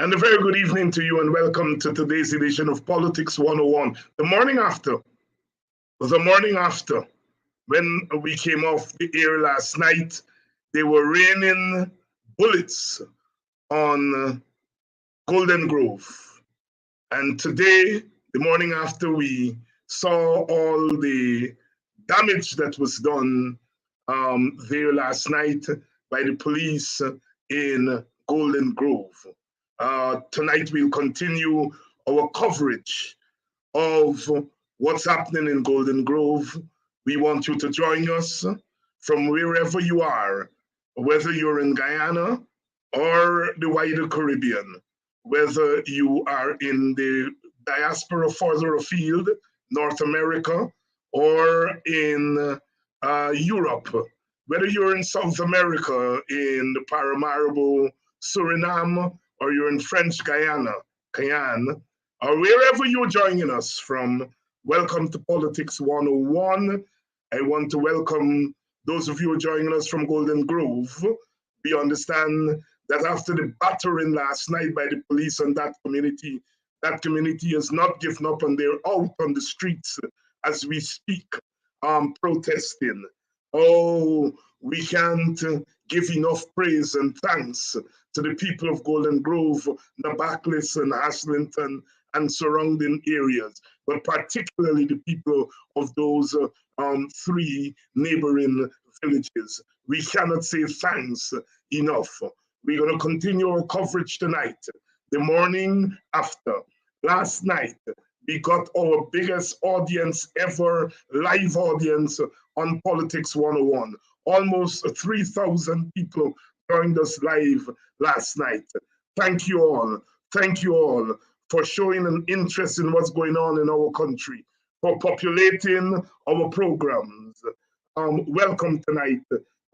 And a very good evening to you, and welcome to today's edition of Politics 101. The morning after, when we came off the air last night, they were raining bullets on Golden Grove. And today, the morning after, we saw all the damage that was done there last night by the police in Golden Grove. Tonight, we'll continue our coverage of what's happening in Golden Grove. We want you to join us from wherever you are, whether you're in Guyana or the wider Caribbean, whether you are in the diaspora further afield, North America, or in Europe, whether you're in South America, in the Paramaribo, Suriname, or you're in French Guyana, Cayenne, or wherever you're joining us from. Welcome to Politics 101. I want to welcome those of you joining us from Golden Grove. We understand that after the battering last night by the police on that community has not given up, and they're out on the streets as we speak, protesting. Oh, we can't give enough praise and thanks to the people of Golden Grove, Nabaklis and Haslington and surrounding areas, but particularly the people of those three neighboring villages. We cannot say thanks enough. We're going to continue our coverage tonight. The morning after, last night, we got our biggest audience ever, live audience on Politics 101. Almost 3,000 people joined us live last night. Thank you all. Thank you all for showing an interest in what's going on in our country, for populating our programs. Welcome tonight.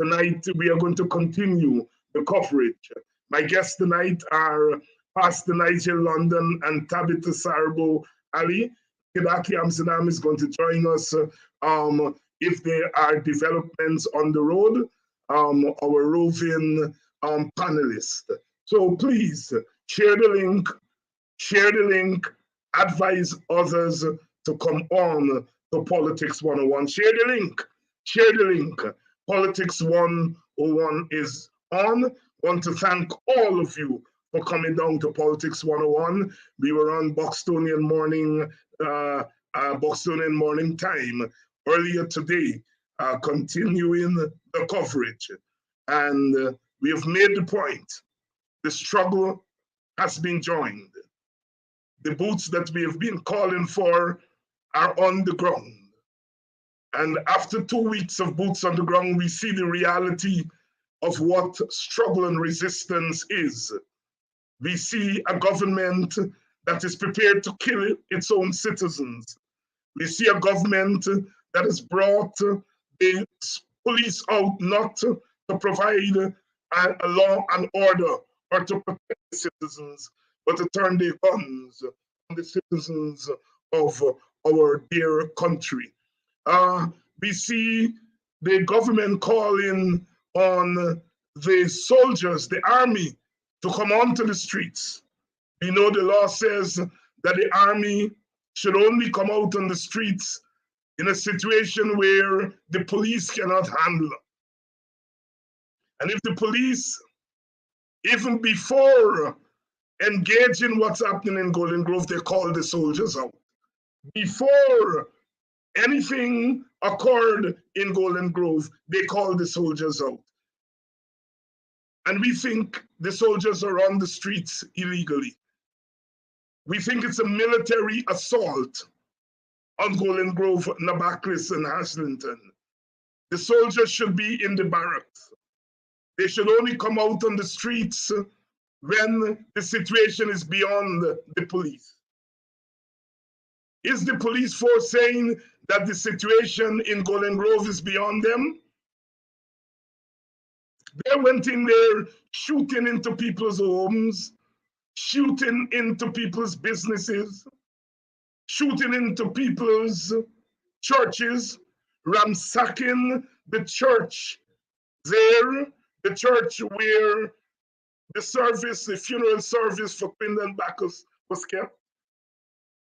Tonight, we are going to continue the coverage. My guests tonight are Pastor Nigel London and Tabitha Sarbo Ali. Kidaki Amsterdam is going to join us if there are developments on the road, our roving panelists. So please share the link, advise others to come on to Politics 101. Share the link. Politics 101 is on. Want to thank all of you for coming down to Politics 101. We were on Bostonian morning time earlier today, continuing the coverage. And we have made the point. The struggle has been joined. The boots that we have been calling for are on the ground. And after 2 weeks of boots on the ground, we see the reality of what struggle and resistance is. We see a government that is prepared to kill its own citizens. We see a government that has brought the police out not to provide a law and order or to protect the citizens, but to turn their guns on the citizens of our dear country. We see the government calling on the soldiers, the army, to come onto the streets. We know the law says that the army should only come out on the streets in a situation where the police cannot handle. And if the police, even before engaging what's happening in Golden Grove, they call the soldiers out. Before anything occurred in Golden Grove, they call the soldiers out. And we think the soldiers are on the streets illegally. We think it's a military assault on Golden Grove, Nabaklis, and Haslington. The soldiers should be in the barracks. They should only come out on the streets when the situation is beyond the police. Is the police force saying that the situation in Golden Grove is beyond them? They went in there shooting into people's homes, shooting into people's businesses, shooting into people's churches, ransacking the church there, the church where the service, the funeral service for Quindon Bacchus was kept.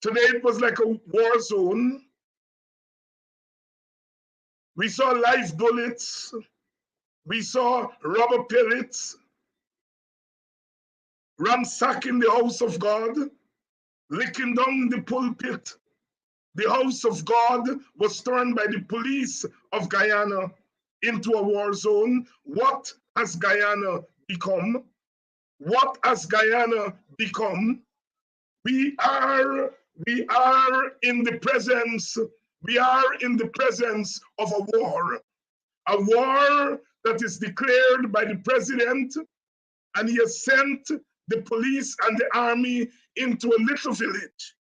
Today it was like a war zone. We saw live bullets. We saw rubber pellets ransacking the house of God, licking down the pulpit. The house of God was turned by the police of Guyana into a war zone. What has Guyana become? What has Guyana become? We are in the presence of a war that is declared by the president, and he has sent the police and the army into a little village.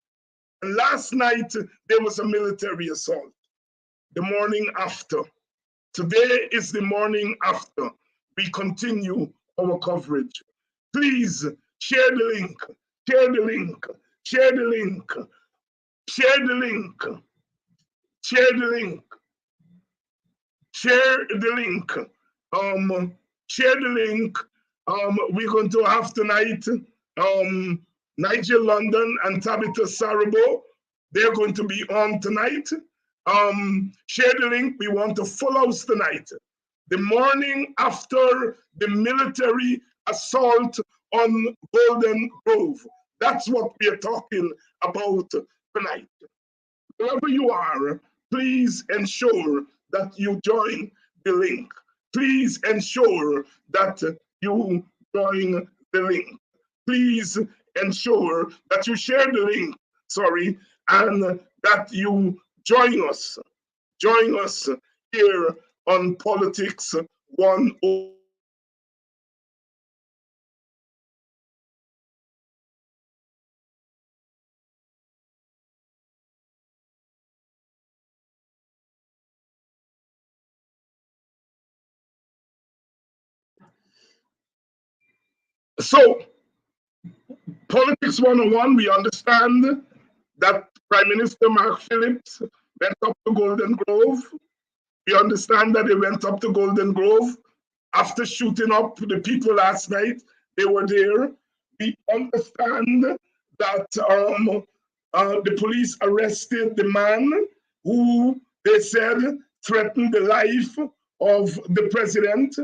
And last night there was a military assault. The morning after. Today is the morning after. We continue our coverage. Please share the link. Share the link. Share the link. Share the link. Share the link. Share the link. Share the link. We're going to have tonight Nigel London and Tabitha Sarabo. They're going to be on tonight. Share the link. We want a full house tonight. The morning after the military assault on Golden Grove. That's what we are talking about tonight. Wherever you are, please ensure that you join the link. Please ensure that you join the link. Please ensure that you share the link, and that you join us here on Politics 101. So, Politics 101, we understand that Prime Minister Mark Phillips went up to Golden Grove. We understand that he went up to Golden Grove after shooting up the people last night. They were there. We understand that the police arrested the man who they said threatened the life of the president.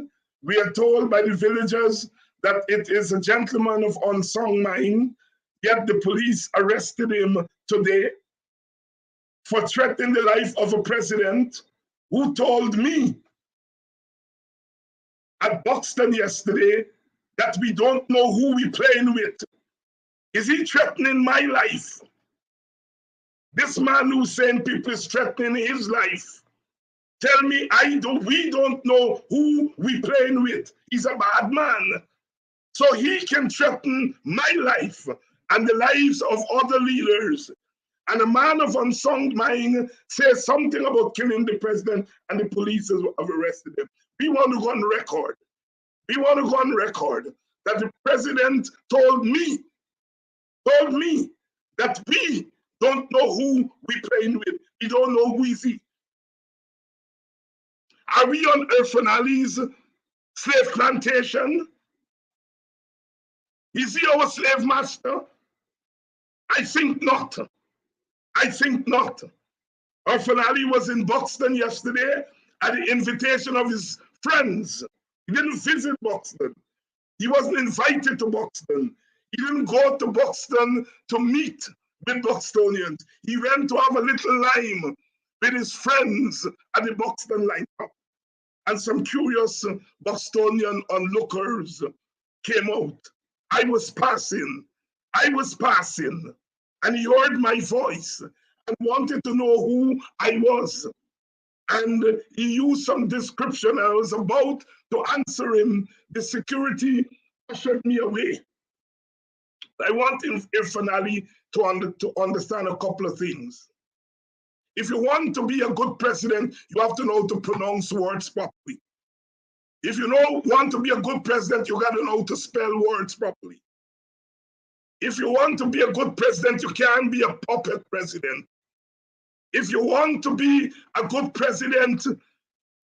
We are told by the villagers that it is a gentleman of unsound mind, yet the police arrested him today for threatening the life of a president who told me at Buxton yesterday that we don't know who we're playing with. Is he threatening my life? This man who's saying people is threatening his life. Tell me, we don't know who we're playing with. He's a bad man. So he can threaten my life and the lives of other leaders. And a man of unsound mind says something about killing the president, and the police have arrested him. We want to go on record. We want to go on record that the president told me that we don't know who we're playing with. We don't know who is he. Are we on Erfanali's slave plantation? Is he our slave master? I think not. I think not. Erfanali was in Buxton yesterday at the invitation of his friends. He didn't visit Buxton. He wasn't invited to Buxton. He didn't go to Buxton to meet with Buxtonians. He went to have a little lime with his friends at the Buxton lineup. And some curious Buxtonian onlookers came out. I was passing, and he heard my voice and wanted to know who I was. And he used some description. I was about to answer him. The security ushered me away. I want Irfanali to understand a couple of things. If you want to be a good president, you have to know to pronounce words properly. If you want to be a good president, you got to know to spell words properly. If you want to be a good president, you can't be a puppet president. If you want to be a good president,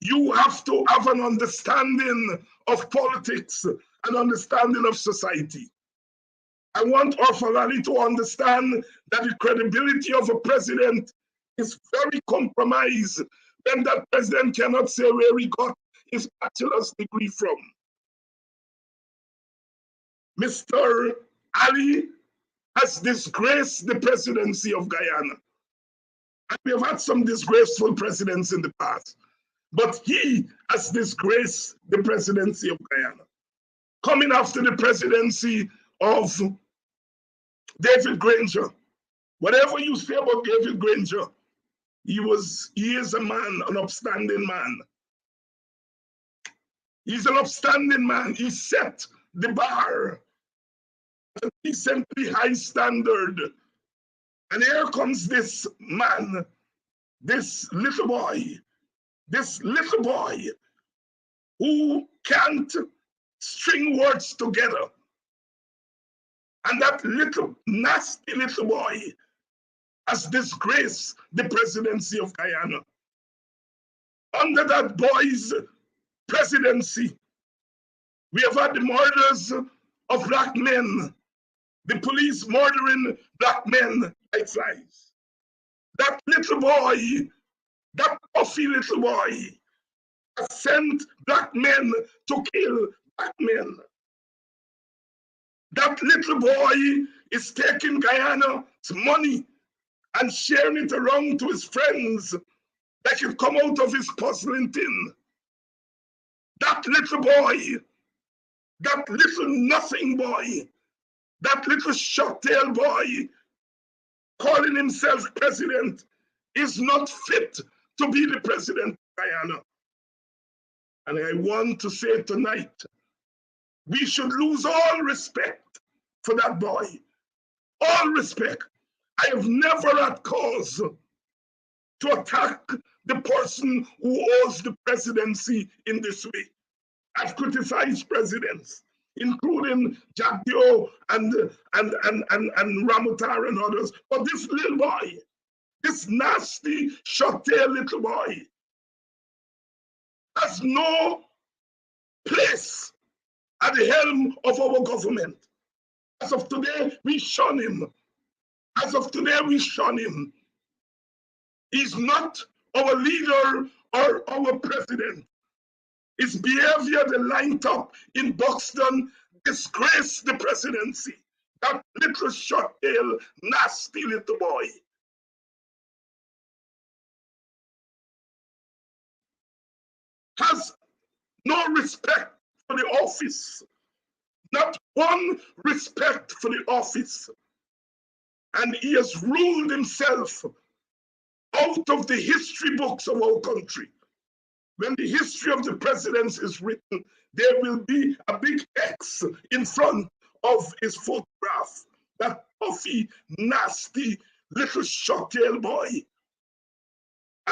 You have to have an understanding of politics, an understanding of society. I want our family to understand that the credibility of a president is very compromised when that president cannot say where he got his bachelor's degree from. Mr. Ali has disgraced the presidency of Guyana. And we have had some disgraceful presidents in the past, but he has disgraced the presidency of Guyana. Coming after the presidency of David Granger, whatever you say about David Granger, he is a man, an upstanding man. He's an upstanding man. He set the bar at a decently high standard. And here comes this man, this little boy who can't string words together. And that little nasty little boy has disgraced the presidency of Guyana. Under that boy's presidency, we have had the murders of black men, the police murdering black men like flies. That little boy, that puffy little boy, has sent black men to kill black men. That little boy is taking Guyana's money and sharing it around to his friends like it come out of his porcelain tin. That little boy, that little nothing boy, that little short-tailed boy calling himself president is not fit to be the president of Guyana. And I want to say tonight, we should lose all respect for that boy. All respect. I have never had cause to attack the person who owes the presidency in this way. I've criticized presidents, including Jack Dio and Ramutar and others. But this little boy, this nasty, short-tailed little boy, has no place at the helm of our government. As of today, we shun him. As of today, we shun him. He's not our leader or our president. His behavior, the lined up in Buxton, disgraced the presidency. That little short-tailed, nasty little boy. Has no respect for the office. Not one respect for the office. And he has ruled himself out of the history books of our country. When the history of the presidents is written, there will be a big X in front of his photograph. That puffy, nasty, little short-tailed boy.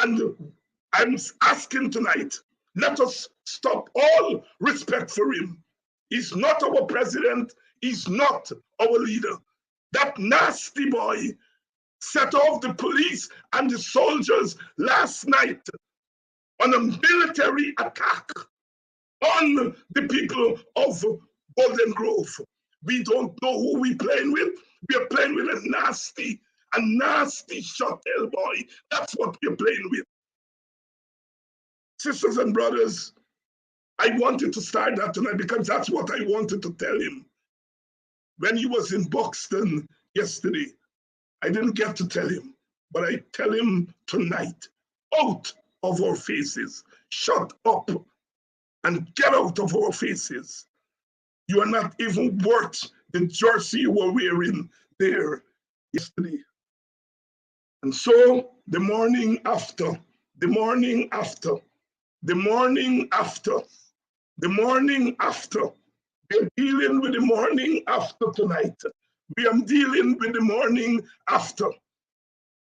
And I'm asking tonight, let us stop all respect for him. He's not our president. He's not our leader. That nasty boy set off the police and the soldiers last night on a military attack on the people of Golden Grove. We don't know who we're playing with. We're playing with a nasty short-tailed boy. That's what we're playing with. Sisters and brothers, I wanted to start that tonight because that's what I wanted to tell him. When he was in Buxton yesterday, I didn't get to tell him, but I tell him tonight, out of our faces, shut up and get out of our faces. You are not even worth the jersey you were wearing there yesterday. And so the morning after, we're dealing with the morning after tonight. We are dealing with the morning after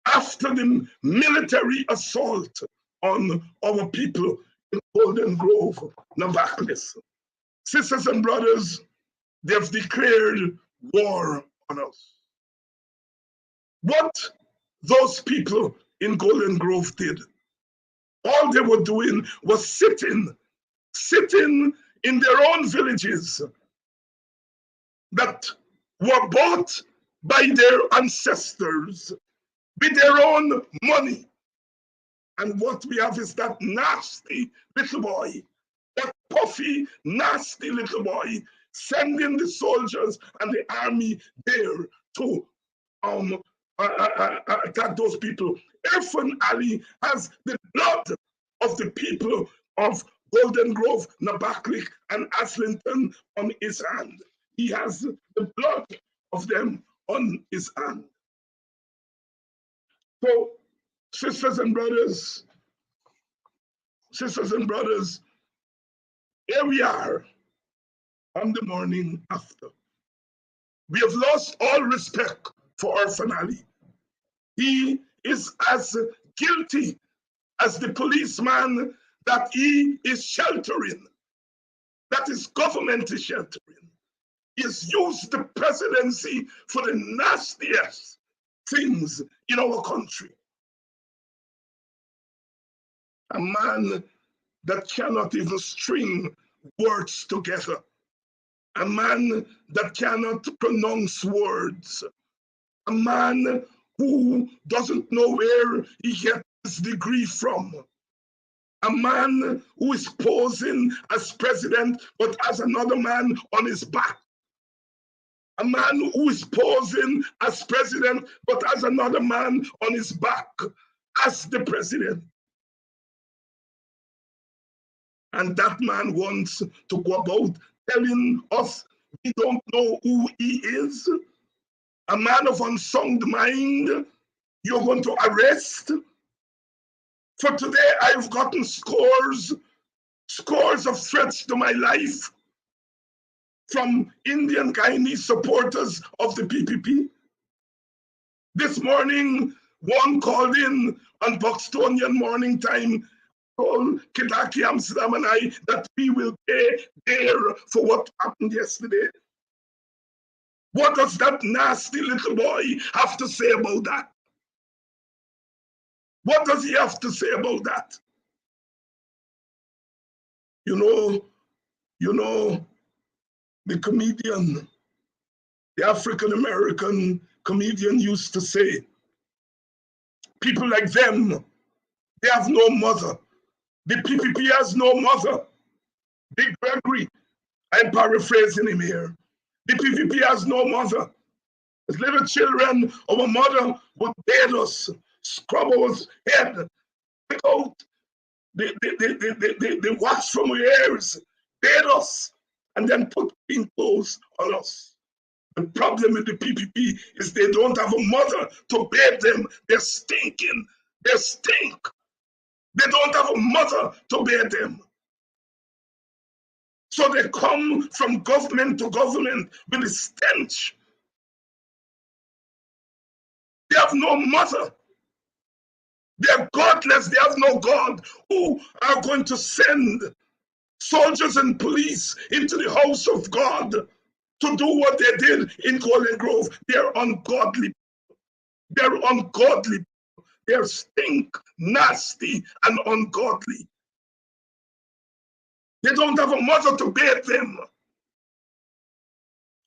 the military assault on our people in Golden Grove, Navaclis. Sisters and brothers, they've declared war on us. What those people in Golden Grove did All they were doing was sitting in their own villages that were bought by their ancestors with their own money. And what we have is that nasty little boy, that puffy, nasty little boy, sending the soldiers and the army there to attack those people. Irfan Ali has the blood of the people of Golden Grove, Nabaklik, and Aslington on his hand. He has the blood of them on his hand. So, sisters and brothers, here we are on the morning after. We have lost all respect for Irfan Ali. He is as guilty as the policeman that he is sheltering, that his government is sheltering. He has used the presidency for the nastiest things in our country. A man that cannot even string words together. A man that cannot pronounce words. A man who doesn't know where he gets his degree from. A man who is posing as president but has another man on his back. A man who is posing as president but has another man on his back as the president. And that man wants to go about telling us we don't know who he is. A man of unsound mind, you're going to arrest. For today, I've gotten scores of threats to my life from Indian Guyanese supporters of the PPP. This morning, one called in on Buxtonian morning time, told Kidaki Amsterdam and I that we will pay there for what happened yesterday. What does that nasty little boy have to say about that? What does he have to say about that? You know, the comedian, the African-American comedian used to say, people like them, they have no mother. The PPP has no mother. Big Gregory, I'm paraphrasing him here. The PPP has no mother. As little children, our mother would bathe us, scrub our head, take out the wax from our ears, bathe us, and then put clean clothes on us. The problem with the PPP is they don't have a mother to bathe them. They're stinking. They stink. They don't have a mother to bathe them. So they come from government to government with a stench. They have no mother. They're godless. They have no God. Who are going to send soldiers and police into the house of God to do what they did in Golden Grove? They're ungodly. They're ungodly. They're stink, nasty, and ungodly. They don't have a mother to bathe them.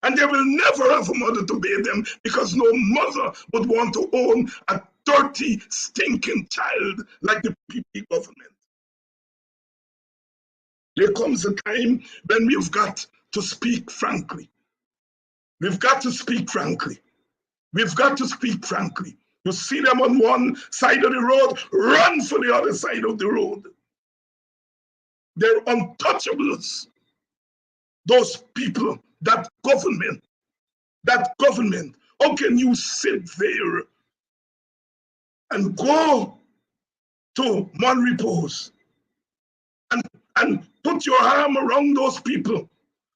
And they will never have a mother to bathe them because no mother would want to own a dirty, stinking child like the PP government. There comes a time when we've got to speak frankly. We've got to speak frankly. We've got to speak frankly. You see them on one side of the road, run for the other side of the road. They're untouchables. Those people, that government. How can you sit there and go to Monrepos and put your arm around those people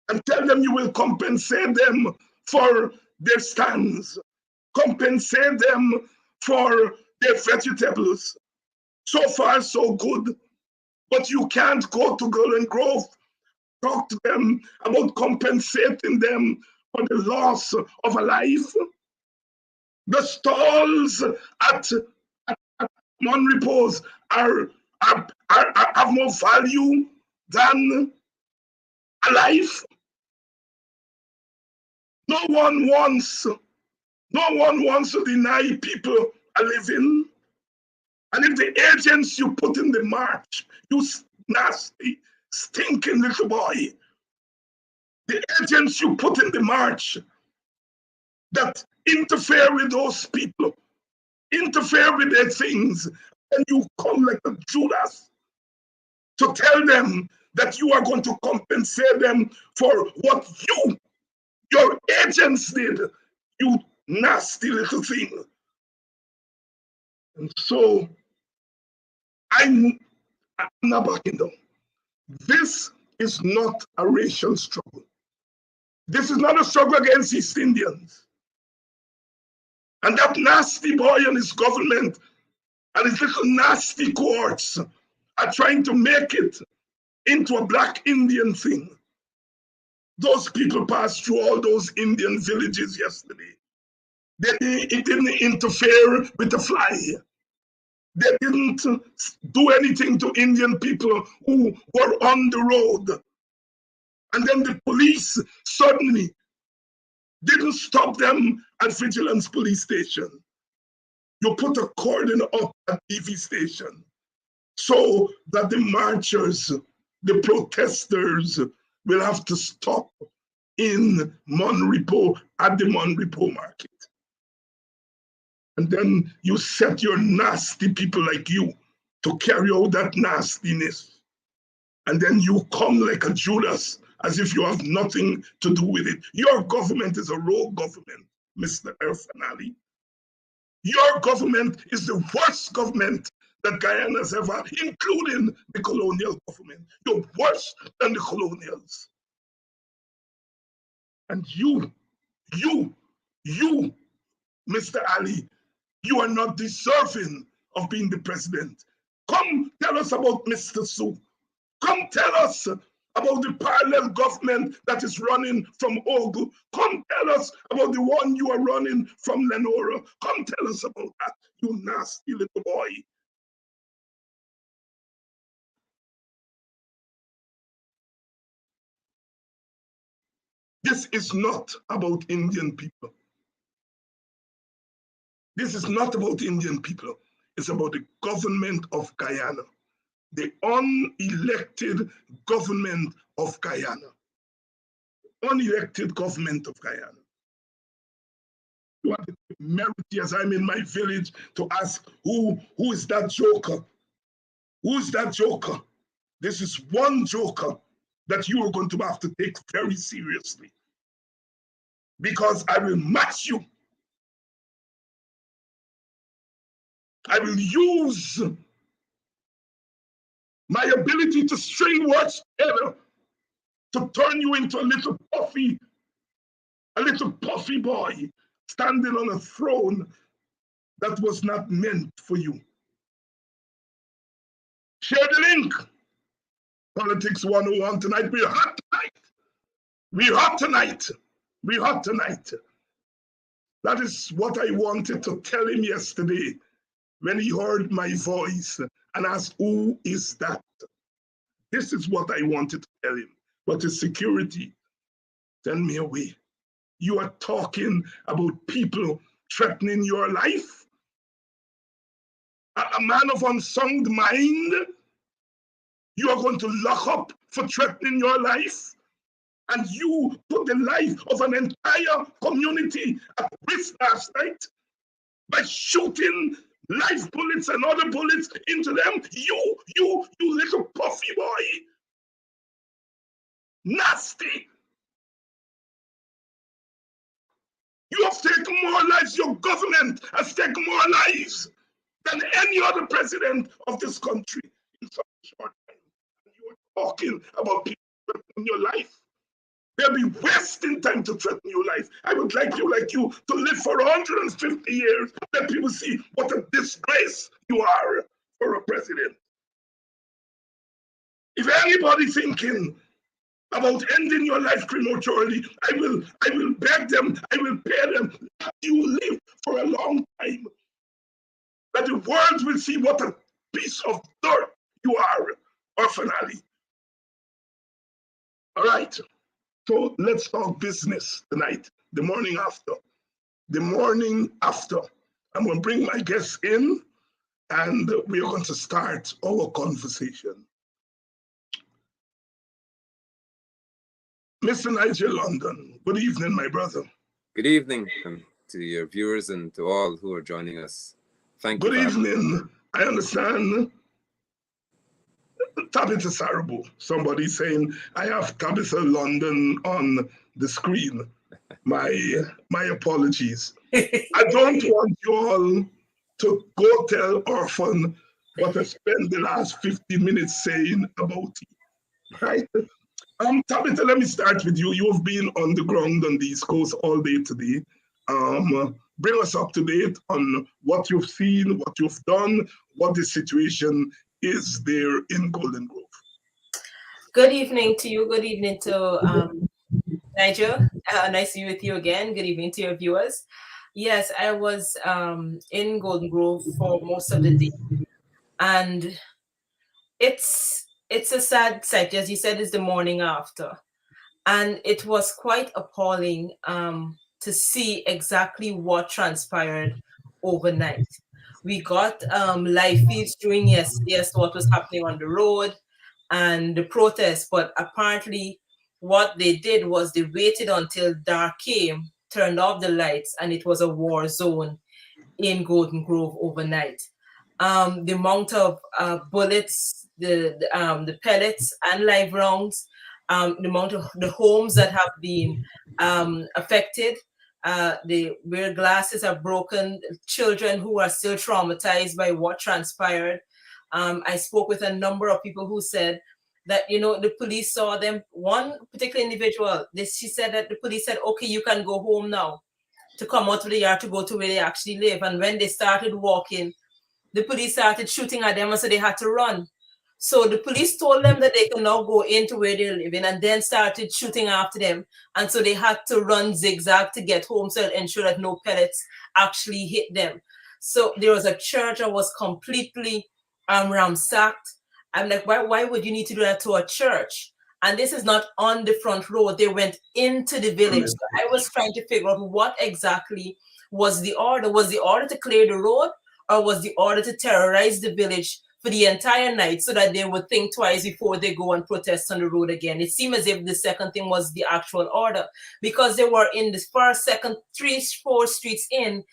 and tell them you will compensate them for their stands, compensate them for their vegetables? So far, so good. But you can't go to Golden Grove, talk to them about compensating them for the loss of a life. The stalls at Monrepos are have more value than a life. No one wants to deny people a living. And if the agents you put in the march, you nasty, stinking little boy, the agents you put in the march that interfere with those people, interfere with their things, and you come like a Judas to tell them that you are going to compensate them for what your agents did, you nasty little thing. And so I'm not backing down. This is not a racial struggle. This is not a struggle against East Indians. And that nasty boy and his government and his little nasty courts are trying to make it into a black Indian thing. Those people passed through all those Indian villages yesterday. It didn't interfere with the fly. They didn't do anything to Indian people who were on the road. And then the police suddenly didn't stop them at Vigilance Police Station. You put a cordon up at TV station so that the marchers, the protesters will have to stop in Monrepo at the Monrepo market. And then you set your nasty people like you to carry out that nastiness. And then you come like a Judas as if you have nothing to do with it. Your government is a rogue government, Mr. Erfanali. Your government is the worst government that Guyana's ever had, including the colonial government. You're worse than the colonials. And you, Mr. Ali, you are not deserving of being the president. Come tell us about Mr. Sue. Come tell us about the parallel government that is running from Ogu. Come tell us about the one you are running from Lenora. Come tell us about that, you nasty little boy. This is not about Indian people. This is not about Indian people. It's about the government of Guyana, the unelected government of Guyana. Unelected government of Guyana. You want to merit as I'm in my village to ask who is that joker? Who is that joker? This is one joker that you are going to have to take very seriously. Because I will match you. I will use my ability to string words together to turn you into a little puffy boy standing on a throne that was not meant for you. Share the link. Politics 101 tonight. We're hot tonight. We're hot tonight. We're hot tonight. That is what I wanted to tell him yesterday when he heard my voice and asked, who is that? This is what I wanted to tell him. But his security send me away. You are talking about people threatening your life? A man of unsound mind? You are going to lock up for threatening your life? And you put the life of an entire community at risk last night by shooting live bullets and other bullets into them? You little puffy boy. Nasty. You have taken more lives, your government has taken more lives than any other president of this country in such a short time. And you are talking about people threatening your life. They'll be wasting time to threaten your life. I would like you to live for 150 years. Let people see what a disgrace you are for a president. If anybody thinking about ending your life prematurely, I will beg them, I will pay them, let you live for a long time. That the world will see what a piece of dirt You are orphan alley. All right. So let's talk business tonight, the morning after. The morning after. I'm going to bring my guests in and we're going to start our conversation. Mr. Nigel London, good evening, my brother. Good evening to your viewers and to all who are joining us. Thank you. Good evening. I understand Tabitha Sarabo. Somebody saying I have Tabitha London on the screen. My apologies. I don't want you all to go tell orphan what I spent the last 50 minutes saying about you. Right? Tabitha, let me start with you. You've been on the ground on the East Coast all day today. Bring us up to date on what you've seen, what you've done, what the situation is there in Golden Grove. Good evening to you. Good evening to Nigel. Nice to be with you again. Good evening to your viewers. Yes, I was in Golden Grove for most of the day, and it's a sad sight. As you said, it's the morning after, and it was quite appalling to see exactly what transpired overnight. We got live feeds during yesterday as to what was happening on the road and the protest, but apparently what they did was they waited until dark came, turned off the lights, and it was a war zone in Golden Grove overnight. The amount of bullets, the pellets and live rounds, the amount of the homes that have been affected, where glasses are broken, children who are still traumatized by what transpired. I spoke with a number of people who said that, the police saw them. One particular individual, she said that the police said, okay, you can go home now, to come out of the yard to go to where they actually live. And when they started walking, the police started shooting at them, and so they had to run. So the police told them that they could now go into where they're living, and then started shooting after them. And so they had to run zigzag to get home, so to ensure that no pellets actually hit them. So there was a church that was completely ransacked. I'm like, why would you need to do that to a church? And this is not on the front road. They went into the village. So I was trying to figure out what exactly was the order. Was the order to clear the road, or was the order to terrorize the village for the entire night so that they would think twice before they go and protest on the road again? It seemed as if the second thing was the actual order, because they were in the first, second, 3-4 streets in.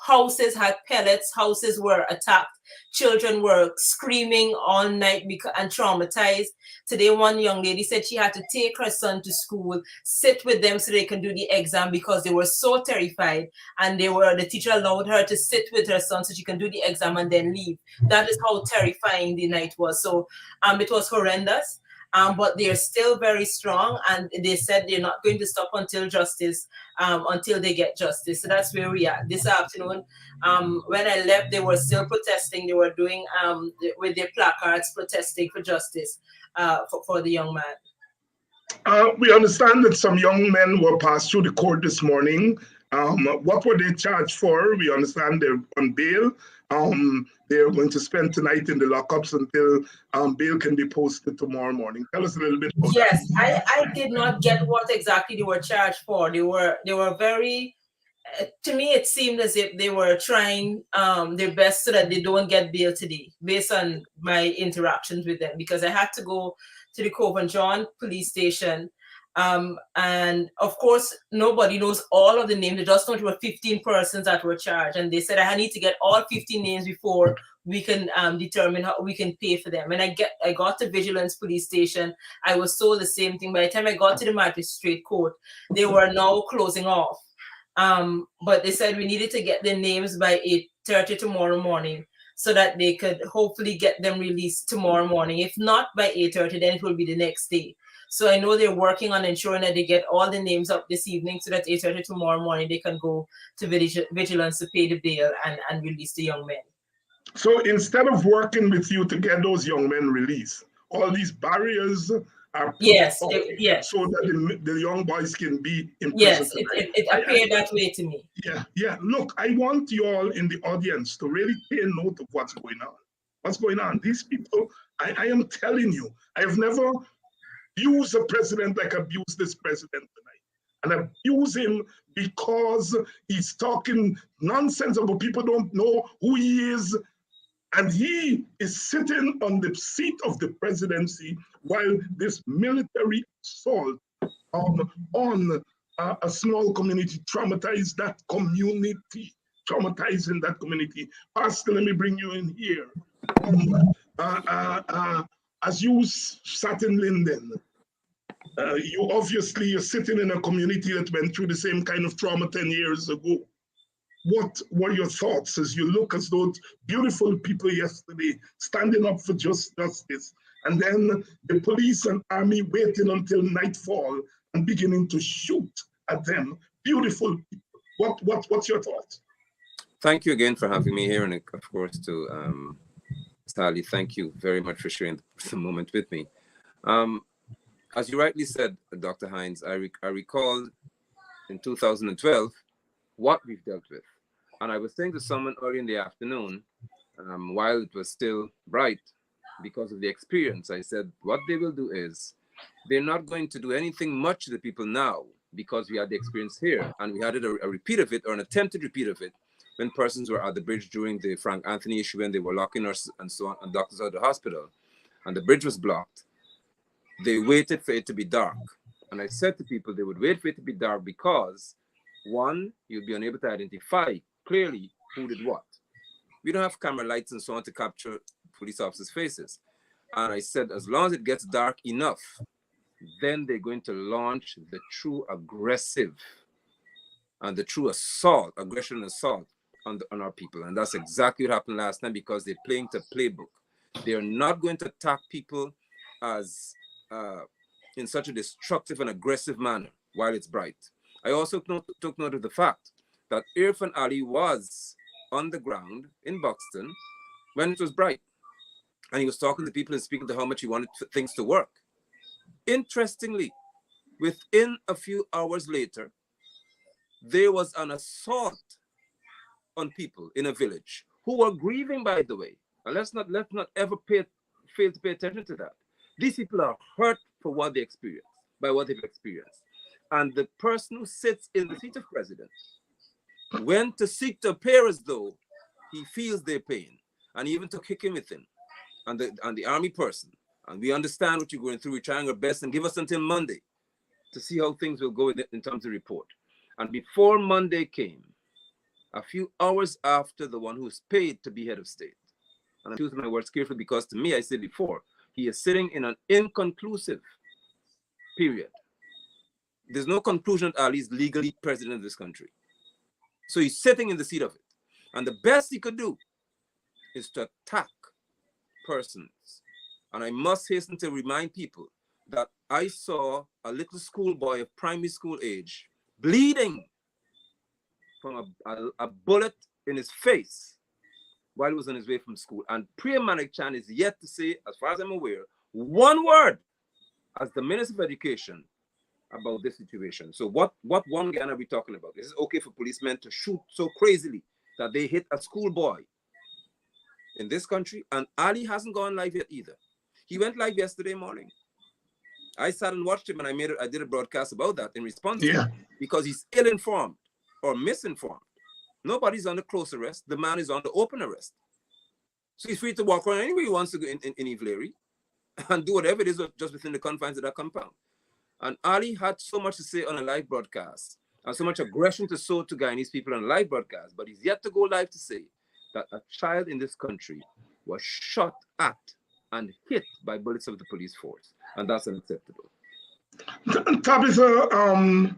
Houses had pellets, houses were attacked, children were screaming all night and traumatized. Today, one young lady said she had to take her son to school, sit with them so they can do the exam, because they were so terrified, and the teacher allowed her to sit with her son so she can do the exam and then leave. That is how terrifying the night was. So it was horrendous. But they're still very strong, and they said they're not going to stop until they get justice. So that's where we are this afternoon. When I left, they were still protesting. They were doing with their placards, protesting for justice for the young man. We understand that some young men were passed through the court this morning. What were they charged for? We understand they're on bail. They're going to spend tonight in the lockups until bail can be posted tomorrow morning. Tell us a little bit about that. Yes, I did not get what exactly they were charged for. They were very, to me, it seemed as if they were trying their best so that they don't get bail today, based on my interactions with them, because I had to go to the Cove and John police station. And of course, nobody knows all of the names. They just know there were 15 persons that were charged. And they said, I need to get all 15 names before we can determine how we can pay for them. And I got to Vigilance Police Station. I was told the same thing. By the time I got to the magistrate court, they were now closing off. But they said we needed to get their names by 8:30 tomorrow morning, so that they could hopefully get them released tomorrow morning. If not by 8:30, then it will be the next day. So I know they're working on ensuring that they get all the names up this evening, so that 8:30 tomorrow morning they can go to Vigilance to pay the bail and release the young men. So instead of working with you to get those young men released, all these barriers are put yes, so that the young boys can be in prison. Yes, it appeared that way to me. Yeah. Look, I want you all in the audience to really take note of what's going on. what's going on? These people, I am telling you, I have never used a president like abused this president tonight. And abuse him because he's talking nonsense about people don't know who he is. And he is sitting on the seat of the presidency while this military assault on a small community traumatized that community, traumatizing that community. Pastor, let me bring you in here. As you sat in Linden, you're sitting in a community that went through the same kind of trauma 10 years ago. What were your thoughts as you look as those beautiful people yesterday standing up for justice, and then the police and army waiting until nightfall and beginning to shoot at them? Beautiful people. What's your thoughts? Thank you again for having me here, and of course to Sally, thank you very much for sharing the moment with me. As you rightly said, Dr. Hinds, I recall in 2012 what we've dealt with. And I was saying to someone early in the afternoon, while it was still bright, because of the experience, I said, what they will do is, they're not going to do anything much to the people now, because we had the experience here, and we had a repeat of it, or an attempted repeat of it, when persons were at the bridge during the Frank Anthony issue, when they were locking us and so on, and doctors out of the hospital, and the bridge was blocked. They waited for it to be dark. And I said to people, they would wait for it to be dark because, one, you'd be unable to identify clearly who did what. We don't have camera lights and so on to capture police officers' faces. And I said, as long as it gets dark enough, then they're going to launch the true aggressive and the true assault, aggression and assault on our people. And that's exactly what happened last time, because they're playing to playbook. They are not going to attack people as in such a destructive and aggressive manner while it's bright. I also took note of the fact that Irfan Ali was on the ground in Buxton when it was bright. And he was talking to people and speaking to how much he wanted things to work. Interestingly, within a few hours later, there was an assault on people in a village who were grieving, by the way. And let's not ever fail to pay attention to that. These people are hurt for what they experience, by what they've experienced. And the person who sits in the seat of president went to seek to appear as though he feels their pain, and he even took him with him, and the army person. And we understand what you're going through. We're trying our best, and give us until Monday to see how things will go in terms of report. And before Monday came, a few hours after the one who is paid to be head of state, and I'm choosing my words carefully because to me, I said before, he is sitting in an inconclusive period. There's no conclusion that Ali is legally president of this country. So he's sitting in the seat of it. And the best he could do is to attack persons. And I must hasten to remind people that I saw a little schoolboy of primary school age bleeding from a bullet in his face while he was on his way from school. And Priya Manik Chan is yet to say, as far as I'm aware, one word as the Minister of Education about this situation. So what one gun are we talking about? Is it okay for policemen to shoot so crazily that they hit a schoolboy in this country? And Ali hasn't gone live yet either. He went live yesterday morning. I sat and watched him, and I did a broadcast about that in response to him, because he's ill-informed or misinformed. Nobody's under close arrest. The man is under open arrest. So he's free to walk around anywhere he wants to go in Ivleary and do whatever it is just within the confines of that compound. And Ali had so much to say on a live broadcast and so much aggression to show to Guyanese people on a live broadcast, but he's yet to go live to say that a child in this country was shot at and hit by bullets of the police force. And that's unacceptable. Tabitha,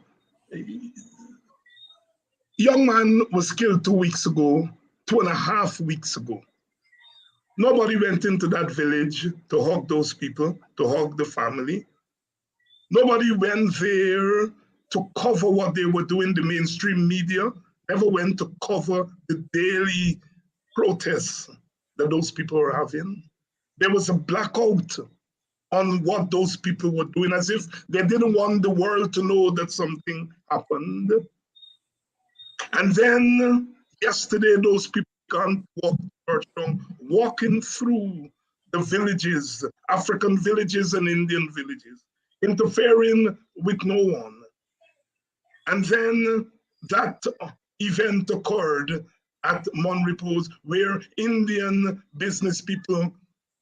young man was killed 2 weeks ago, 2.5 weeks ago. Nobody went into that village to hug those people, to hug the family. Nobody went there to cover what they were doing. The mainstream media never went to cover the daily protests that those people were having. There was a blackout on what those people were doing, as if they didn't want the world to know that something happened. And then yesterday, those people can't walk walking through the villages, African villages and Indian villages, interfering with no one. And then that event occurred at Mon Repose, where Indian business people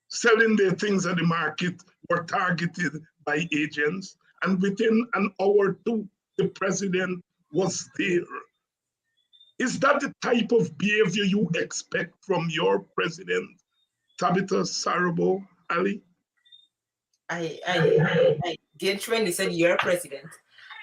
selling their things at the market were targeted by agents. And within an hour or two, the president was there. Is that the type of behavior you expect from your president, Tabitha Sarabo Ali? I did when they said you're president.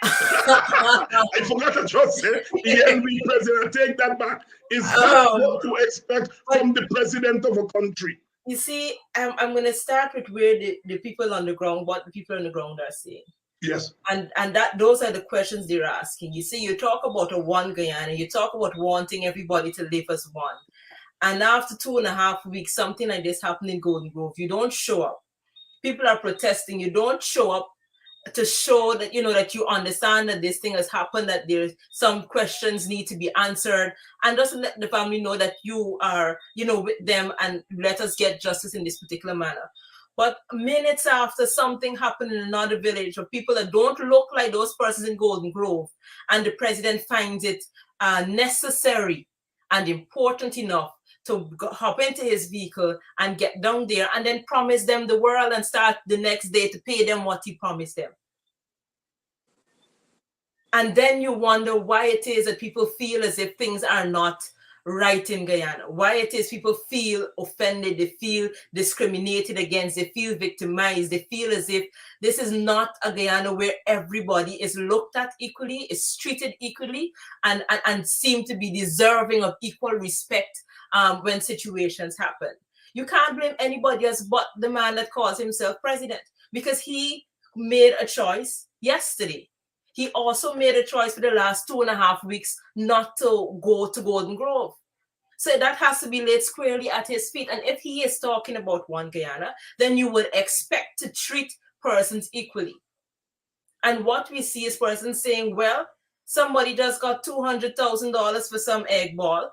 I forgot to just say ELB president. Take that back. Is that what you expect from the president of a country? You see, I'm going to start with where the people on the ground, what the people on the ground are saying. Yes. And that those are the questions they're asking. You see, you talk about a one Guyana, you talk about wanting everybody to live as one. And after 2.5 weeks, something like this happened in Golden Grove. You don't show up. People are protesting. You don't show up to show that, you know, that you understand that this thing has happened, that there's some questions need to be answered, and just let the family know that you are, you know, with them, and let us get justice in this particular manner. But minutes after something happened in another village of people that don't look like those persons in Golden Grove, and the president finds it necessary and important enough to hop into his vehicle and get down there and then promise them the world and start the next day to pay them what he promised them. And then you wonder why it is that people feel as if things are not right in Guyana, why it is people feel offended, they feel discriminated against, they feel victimized, they feel as if this is not a Guyana where everybody is looked at equally, is treated equally, and seem to be deserving of equal respect when situations happen. You can't blame anybody else but the man that calls himself president, because he made a choice yesterday. He also made a choice for the last 2.5 weeks not to go to Golden Grove. So that has to be laid squarely at his feet. And if he is talking about one Guyana, then you would expect to treat persons equally. And what we see is persons saying, well, somebody just got $200,000 for some egg ball,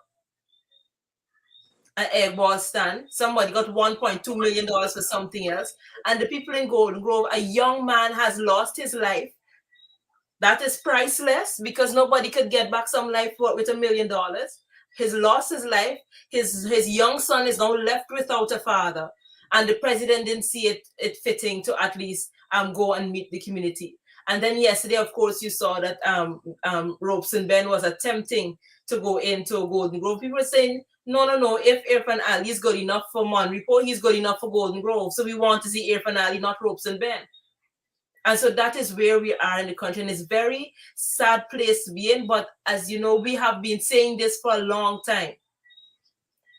an egg ball stand. Somebody got $1.2 million for something else. And the people in Golden Grove, a young man has lost his life. That is priceless, because nobody could get back some life with $1 million. He's lost his life. His young son is now left without a father. And the president didn't see it fitting to at least go and meet the community. And then yesterday, of course, you saw that Robeson Ben was attempting to go into Golden Grove. People were saying, no, if Irfan Ali is good enough for Mon Repos, he's good enough for Golden Grove. So we want to see Irfan Ali, not Robeson Ben. And so that is where we are in the country. And it's a very sad place to be in. But as you know, we have been saying this for a long time.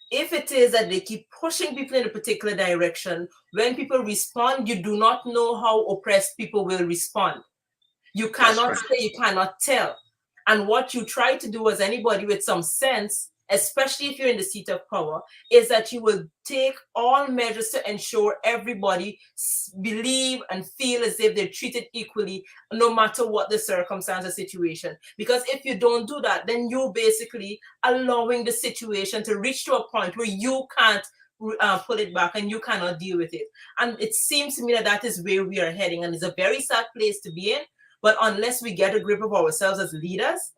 If it is that they keep pushing people in a particular direction, when people respond, you do not know how oppressed people will respond. You cannot say, you cannot tell. And what you try to do as anybody with some sense, especially if you're in the seat of power, is that you will take all measures to ensure everybody believe and feel as if they're treated equally, no matter what the circumstance or situation. Because if you don't do that, then you're basically allowing the situation to reach to a point where you can't pull it back and you cannot deal with it. And it seems to me that that is where we are heading. And it's a very sad place to be in. But unless we get a grip of ourselves as leaders,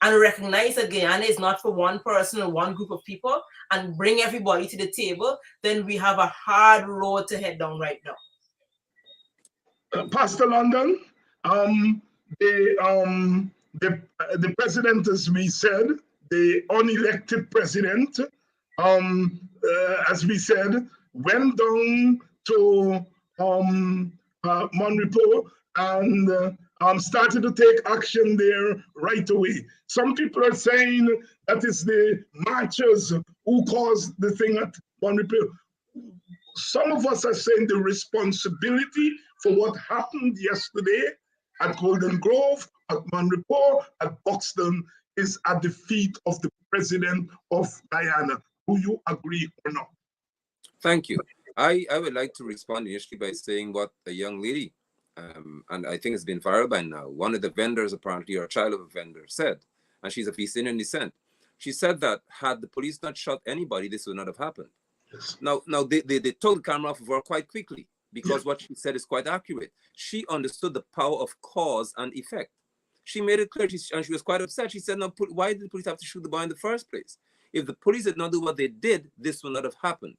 and recognize that Guyana is not for one person or one group of people, and bring everybody to the table, then we have a hard road to head down right now. Pastor London, the president, as we said, the unelected president, as we said, went down to Mon Repos and started to take action there right away. Some people are saying that it's the marchers who caused the thing at Mon Repos. Some of us are saying the responsibility for what happened yesterday at Golden Grove, at Mon Repos, at Buxton is at the feet of the president of Guyana. Do you agree or not? Thank you. I would like to respond initially by saying what the young lady, and I think it's been viral by now, one of the vendors apparently, or a child of a vendor, said, and she's of East Indian descent. She said that had the police not shot anybody, this would not have happened. Yes. Now they took the camera off of her quite quickly because what she said is quite accurate. She understood the power of cause and effect. She made it clear, and she was quite upset. She said, "No, why did the police have to shoot the boy in the first place? If the police did not do what they did, this would not have happened."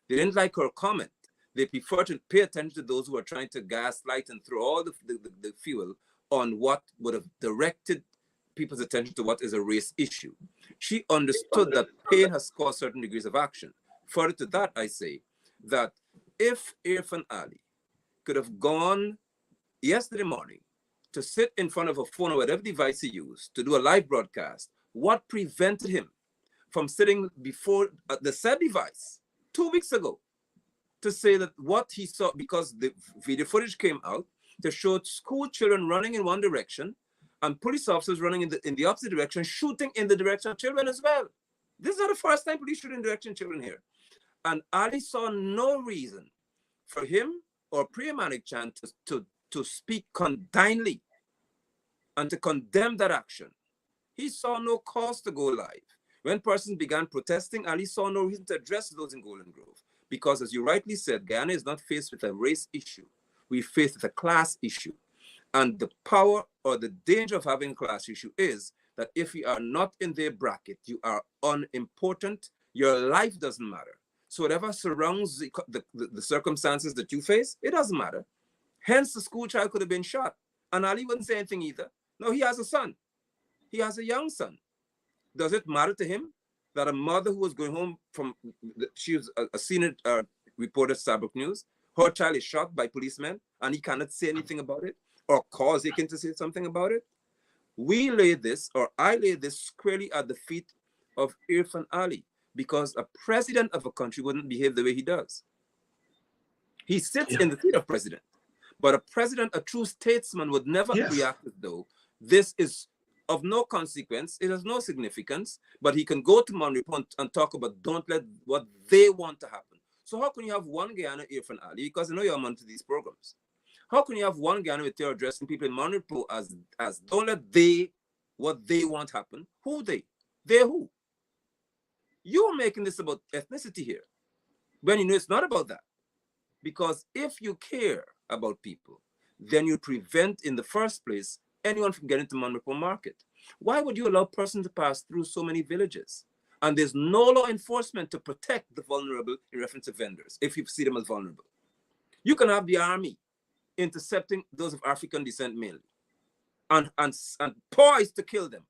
They didn't like her comment. They prefer to pay attention to those who are trying to gaslight and throw all the fuel on what would have directed people's attention to what is a race issue. She understood that pain has caused certain degrees of action. Further to that, I say that if Irfan Ali could have gone yesterday morning to sit in front of a phone or whatever device he used to do a live broadcast, what prevented him from sitting before the said device 2 weeks ago to say that what he saw, because the video footage came out to show school children running in one direction and police officers running in the opposite direction, shooting in the direction of children as well. This is not the first time police shoot in the direction of children here. And Ali saw no reason for him or Priya Manikchand to speak condignly and to condemn that action. He saw no cause to go live. When persons began protesting, Ali saw no reason to address those in Golden Grove. Because as you rightly said, Guyana is not faced with a race issue. We're faced with a class issue. And the power or the danger of having a class issue is that if you are not in their bracket, you are unimportant, your life doesn't matter. So whatever surrounds the circumstances that you face, it doesn't matter. Hence, the school child could have been shot. And Ali wouldn't say anything either. No, he has a son. He has a young son. Does it matter to him that a mother who was going home from, she was a senior reporter at Starbuck News, her child is shot by policemen and he cannot say anything about it or cause Aiken to say something about it? We lay this, or I lay this squarely at the feet of Irfan Ali, because a president of a country wouldn't behave the way he does. He sits in the seat of president, but a president, a true statesman, would never react as though this is of no consequence, it has no significance, but he can go to Monrepo and talk about don't let what they want to happen. So how can you have one Guyana Irfan Ali, because I know you're onto these programs, how can you have one Guyana with you addressing people in Monrepo as don't let what they want happen? Who they? They're who? You're making this about ethnicity here, when you know it's not about that. Because if you care about people, then you prevent in the first place anyone from getting to Monrepo Market. Why would you allow a person to pass through so many villages? And there's no law enforcement to protect the vulnerable in reference to vendors, if you see them as vulnerable. You can have the army intercepting those of African descent mainly and poised to kill them.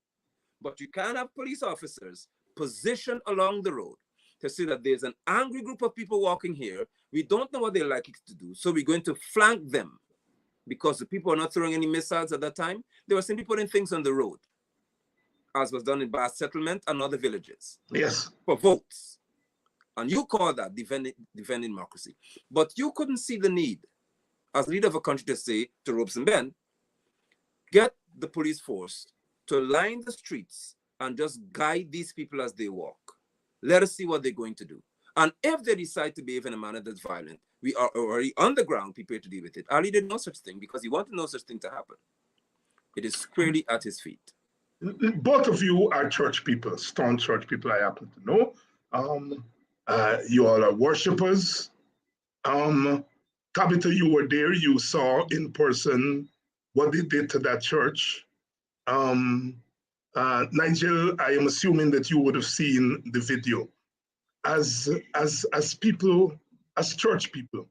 But you can't have police officers positioned along the road to see that there's an angry group of people walking here. We don't know what they're likely to do, so we're going to flank them. Because the people are not throwing any missiles at that time, they were simply putting things on the road, as was done in Bass Settlement and other villages. Yes. For votes. And you call that defending democracy. But you couldn't see the need, as leader of a country, to say to Robeson Ben, get the police force to line the streets and just guide these people as they walk. Let us see what they're going to do. And if they decide to behave in a manner that's violent, we are already on the ground prepared to deal with it. Ali did no such thing because he wanted no such thing to happen. It is squarely at his feet. Both of you are church people, staunch church people, I happen to know. You all are worshippers. Tabitha, you were there. You saw in person what they did to that church. Nigel, I am assuming that you would have seen the video. As people, as church people,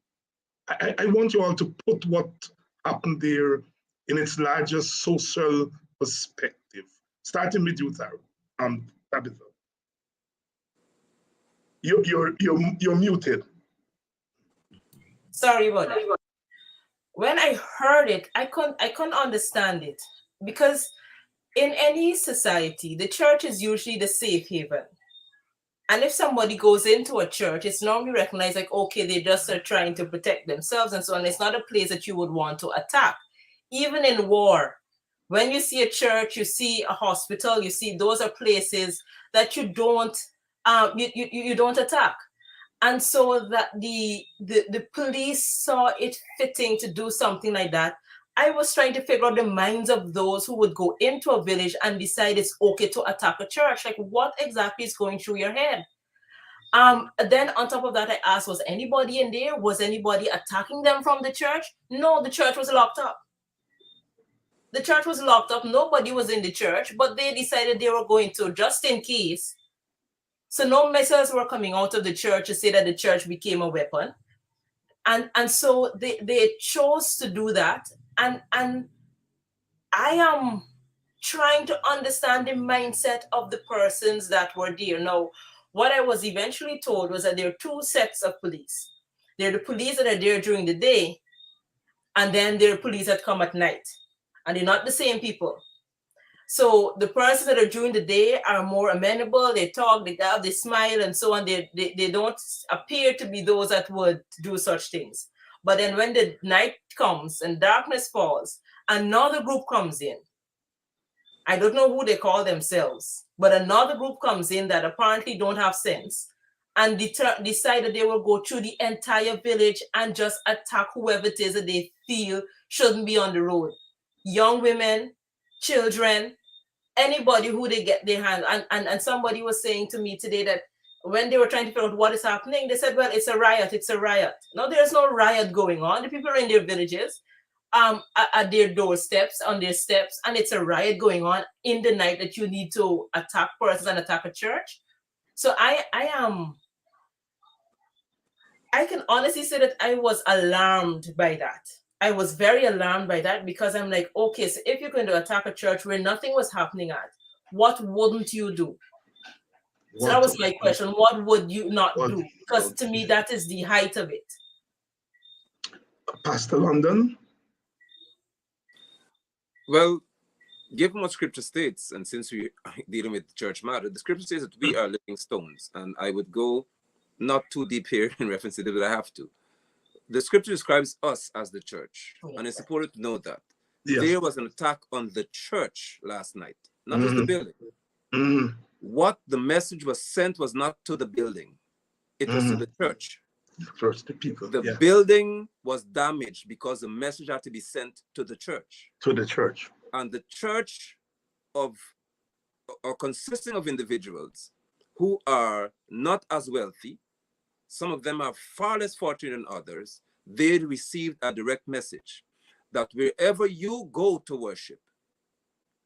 I want you all to put what happened there in its larger social perspective. Starting with you, Tabitha. You're muted. Sorry about that. When I heard it, I couldn't understand it, because in any society, the church is usually the safe haven. And if somebody goes into a church, it's normally recognized like, okay, they just are trying to protect themselves and so on. It's not a place that you would want to attack. Even in war, when you see a church, you see a hospital, you see those are places that you don't you don't attack. And so that the police saw it fitting to do something like that. I was trying to figure out the minds of those who would go into a village and decide it's okay to attack a church. Like, what exactly is going through your head? Then on top of that, I asked, was anybody in there? Was anybody attacking them from the church? No, the church was locked up. The church was locked up. Nobody was in the church, but they decided they were going to, just in case. So no missiles were coming out of the church to say that the church became a weapon. And so they chose to do that. And I am trying to understand the mindset of the persons that were there. Now, what I was eventually told was that there are two sets of police. There are the police that are there during the day, and then there are police that come at night. And they're not the same people. So the persons that are during the day are more amenable, they talk, they laugh, they smile, and so on. They don't appear to be those that would do such things. But then when the night comes and darkness falls, another group comes in. I don't know who they call themselves, but another group comes in that apparently don't have sense and decided they will go through the entire village and just attack whoever it is that they feel shouldn't be on the road. Young women, children, anybody who they get their hand. And somebody was saying to me today that when they were trying to figure out what is happening, they said, well, it's a riot, it's a riot. No, there's no riot going on. The people are in their villages, at their doorsteps, on their steps, and it's a riot going on in the night that you need to attack persons and attack a church. So I can honestly say that I was alarmed by that. I was very alarmed by that because I'm like, okay, so if you're going to attack a church where nothing was happening at, what wouldn't you do? So that was my question. What would you not do? Because to me, that is the height of it. Pastor London? Well, given what scripture states, and since we are dealing with church matter, the scripture says that we are living stones. And I would go not too deep here in reference to it, but I have to. The scripture describes us as the church, and it's important to know that. Yes. There was an attack on the church last night, not just the building. What the message was sent was not to the building, it was to the church. First, the people. The building was damaged because the message had to be sent to the church. To the church. And the church or consisting of individuals who are not as wealthy, some of them are far less fortunate than others, they received a direct message that wherever you go to worship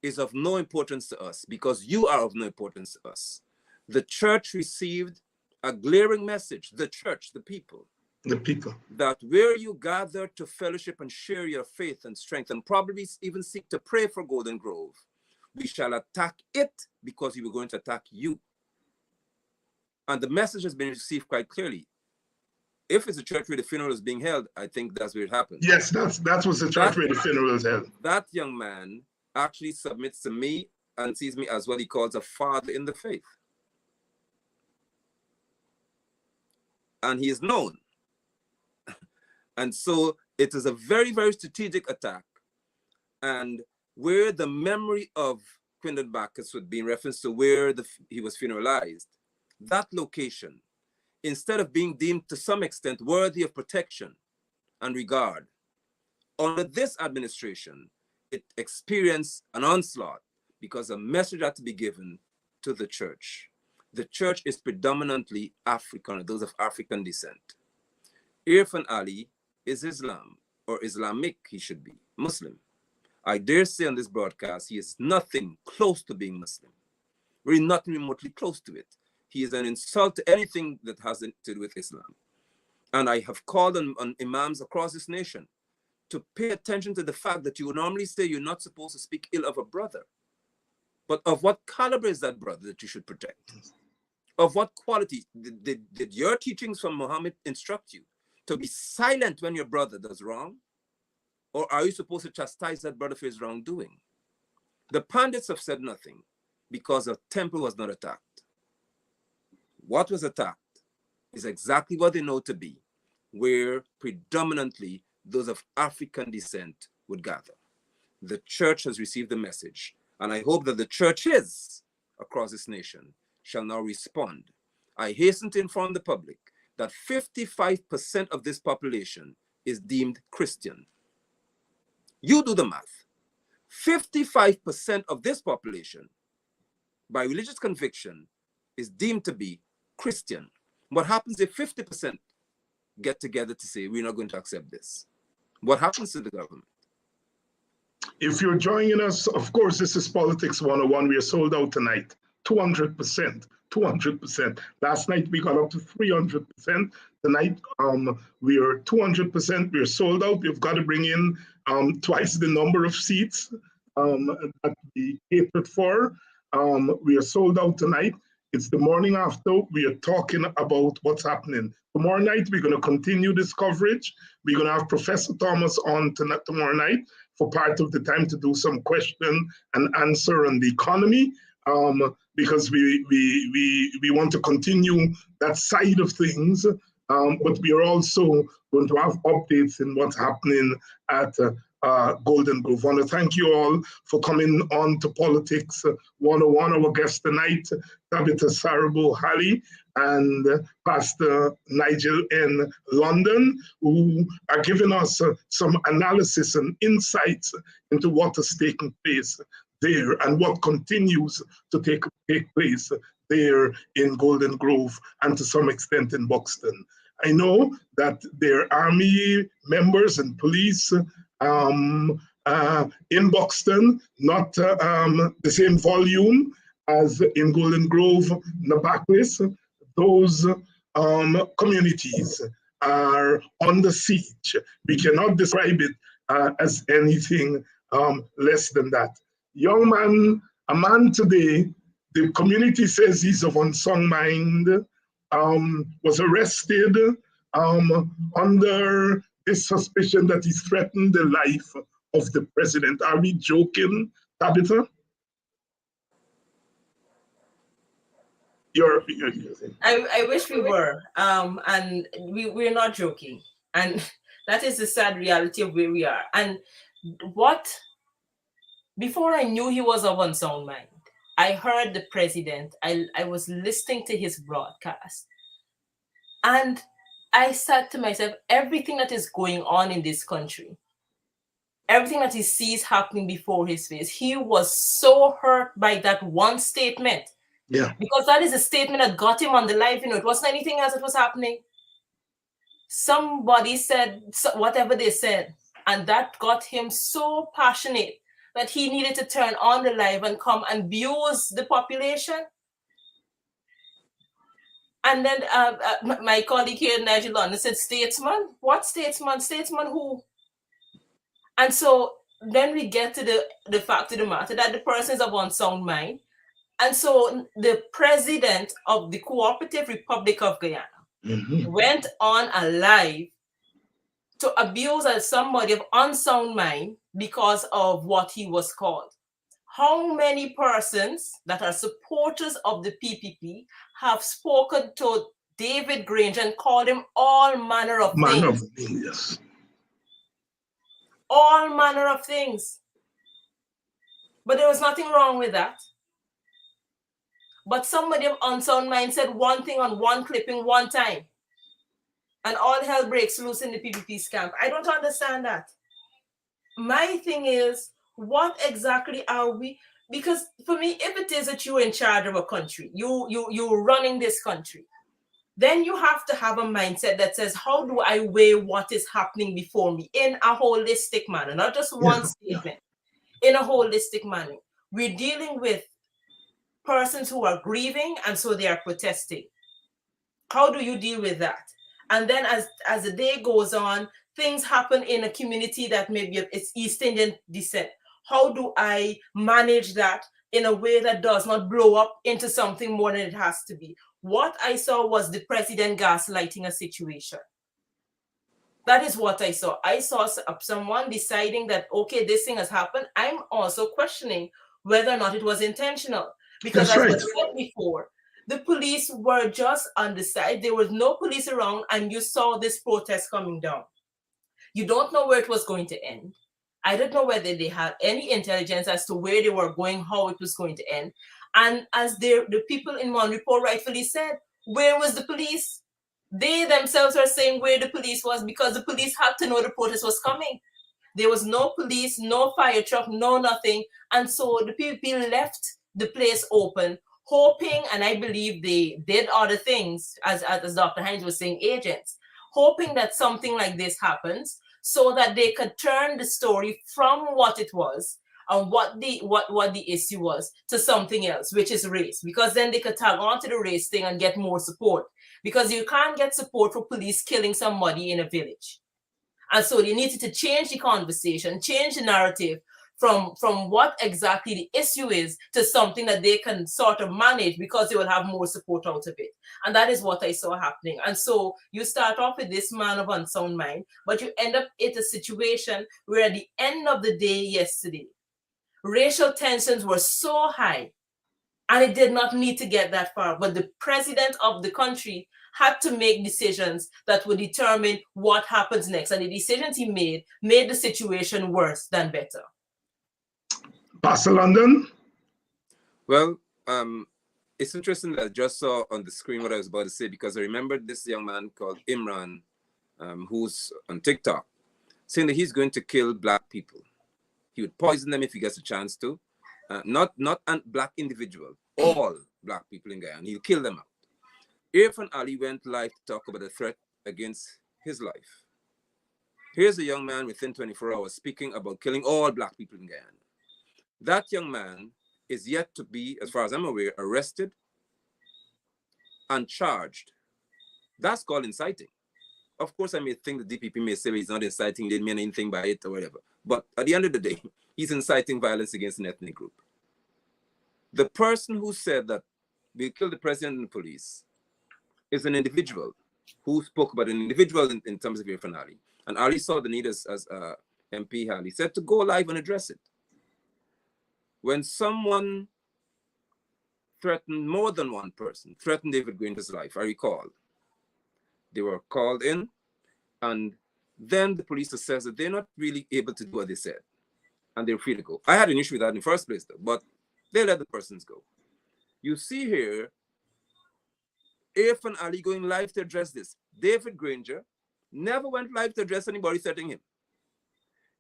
is of no importance to us because you are of no importance to us. The church received a glaring message, the church, the people, that where you gather to fellowship and share your faith and strength and probably even seek to pray for Golden Grove, we shall attack it because we were going to attack you. And the message has been received quite clearly. If it's a church where the funeral is being held, I think that's where it happened. Yes, that was the church where the funeral is held. That young man actually submits to me and sees me as what he calls a father in the faith. And he is known. And so it is a very, very strategic attack. And where the memory of Quindon Bacchus would be in reference to where he was funeralized, that location, instead of being deemed to some extent worthy of protection and regard, under this administration, it experienced an onslaught because a message had to be given to the church. The church is predominantly African, those of African descent. Irfan Ali is Islam, or Islamic, he should be, Muslim. I dare say on this broadcast, he is nothing close to being Muslim. Really nothing remotely close to it. He is an insult to anything that has to do with Islam. And I have called on imams across this nation to pay attention to the fact that you would normally say you're not supposed to speak ill of a brother. But of what caliber is that brother that you should protect? Of what quality? Did your teachings from Muhammad instruct you to be silent when your brother does wrong? Or are you supposed to chastise that brother for his wrongdoing? The pundits have said nothing because the temple was not attacked. What was attacked is exactly what they know to be, where predominantly those of African descent would gather. The church has received the message, and I hope that the churches across this nation shall now respond. I hasten to inform the public that 55% of this population is deemed Christian. You do the math. 55% of this population, by religious conviction, is deemed to be Christian. What happens if 50% get together to say, we're not going to accept this? What happens to the government? If you're joining us, of course, this is Politics 101. We are sold out tonight. 200%. 200%. Last night we got up to 300%. Tonight we are 200%. We are sold out. We've got to bring in twice the number of seats that we catered for. We are sold out tonight. It's the morning after. We are talking about what's happening. Tomorrow night, we're going to continue this coverage. We're going to have Professor Thomas on tomorrow night for part of the time to do some question and answer on the economy, because we want to continue that side of things. But we are also going to have updates in what's happening at Golden Grove. I want to thank you all for coming on to Politics 101. Our guest tonight, Tabitha Halley and Pastor Nigel in London, who are giving us some analysis and insights into what is taking place there and what continues to take place there in Golden Grove and to some extent in Buxton. I know that there are army members and police in Buxton, not the same volume as in Golden Grove, Nabaklis. Those communities are under siege. We cannot describe it as anything less than that. Young man, a man today, the community says he's of unsound mind, was arrested under this suspicion that he threatened the life of the president. Are we joking, Tabitha? I wish we were, and we're not joking. And that is the sad reality of where we are. And before I knew he was of unsound mind, I heard the president, I was listening to his broadcast, and I said to myself, everything that is going on in this country, everything that he sees happening before his face, he was so hurt by that one statement. Yeah. Because that is a statement that got him on the live. It wasn't anything else that was happening. Somebody said whatever they said, and that got him so passionate that he needed to turn on the live and come and abuse the population. And then my colleague here, Nigel, said, statesman? What statesman? Statesman who? And so then we get to the fact of the matter that the person is of unsound mind. And so the president of the Cooperative Republic of Guyana went on a live to abuse somebody of unsound mind because of what he was called. How many persons that are supporters of the PPP have spoken to David Granger and called him all manner of things? Yes. All manner of things. But there was nothing wrong with that. But somebody of unsound mind said one thing on one clipping one time, and all hell breaks loose in the PPP scam. I don't understand that. My thing is, what exactly are we? Because for me, if it is that you're in charge of a country, you're running this country, then you have to have a mindset that says, how do I weigh what is happening before me in a holistic manner, not just one statement, in a holistic manner. We're dealing with persons who are grieving, and so they are protesting. How do you deal with that? And then as the day goes on, things happen in a community that maybe it's East Indian descent. How do I manage that in a way that does not blow up into something more than it has to be? What I saw was the president gaslighting a situation. That is what I saw. I saw someone deciding that, okay, this thing has happened. I'm also questioning whether or not it was intentional. Because as I said before, the police were just on the side. There was no police around, and you saw this protest coming down. You don't know where it was going to end. I don't know whether they had any intelligence as to where they were going, how it was going to end. And as the people in one report rightfully said, where was the police? They themselves are saying where the police was, because the police had to know the protest was coming. There was no police, no fire truck, no nothing. And so the people left the place open, hoping, and I believe they did other things, as Dr. Hinds was saying, agents, hoping that something like this happens so that they could turn the story from what it was and what the issue was to something else, which is race, because then they could tag on to the race thing and get more support, because you can't get support for police killing somebody in a village. And so they needed to change the conversation, change the narrative from what exactly the issue is to something that they can sort of manage, because they will have more support out of it. And that is what I saw happening. And so you start off with this man of unsound mind, but you end up in a situation where at the end of the day yesterday, racial tensions were so high, and it did not need to get that far. But the president of the country had to make decisions that would determine what happens next. And the decisions he made the situation worse than better. Pastor London? Well, it's interesting that I just saw on the screen what I was about to say, because I remembered this young man called Imran, who's on TikTok, saying that he's going to kill black people. He would poison them if he gets a chance to. Not black individual, all black people in Guyana. He'll kill them out. Irfan Ali went live to talk about a threat against his life. Here's a young man within 24 hours speaking about killing all black people in Guyana. That young man is yet to be, as far as I'm aware, arrested and charged. That's called inciting. Of course, I may think the DPP may say he's not inciting, he didn't mean anything by it or whatever. But at the end of the day, he's inciting violence against an ethnic group. The person who said that we killed the president and the police is an individual who spoke about an individual in terms of Irfan Ali. And Ali saw the need as MP had. He said to go live and address it. When someone threatened more than one person, threatened David Granger's life, I recall, they were called in, and then the police assessed that they're not really able to do what they said, and they're free to go. I had an issue with that in the first place, though, but they let the persons go. You see here, Irfan Ali going live to address this. David Granger never went live to address anybody threatening him.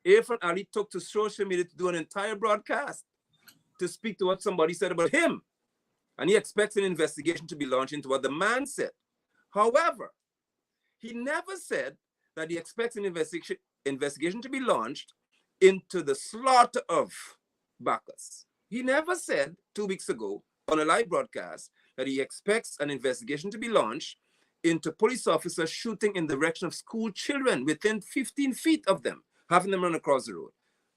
Irfan Ali took to social media to do an entire broadcast to speak to what somebody said about him. And he expects an investigation to be launched into what the man said. However, he never said that he expects an investigation to be launched into the slaughter of Bacchus. He never said 2 weeks ago on a live broadcast that he expects an investigation to be launched into police officers shooting in the direction of school children within 15 feet of them, having them run across the road.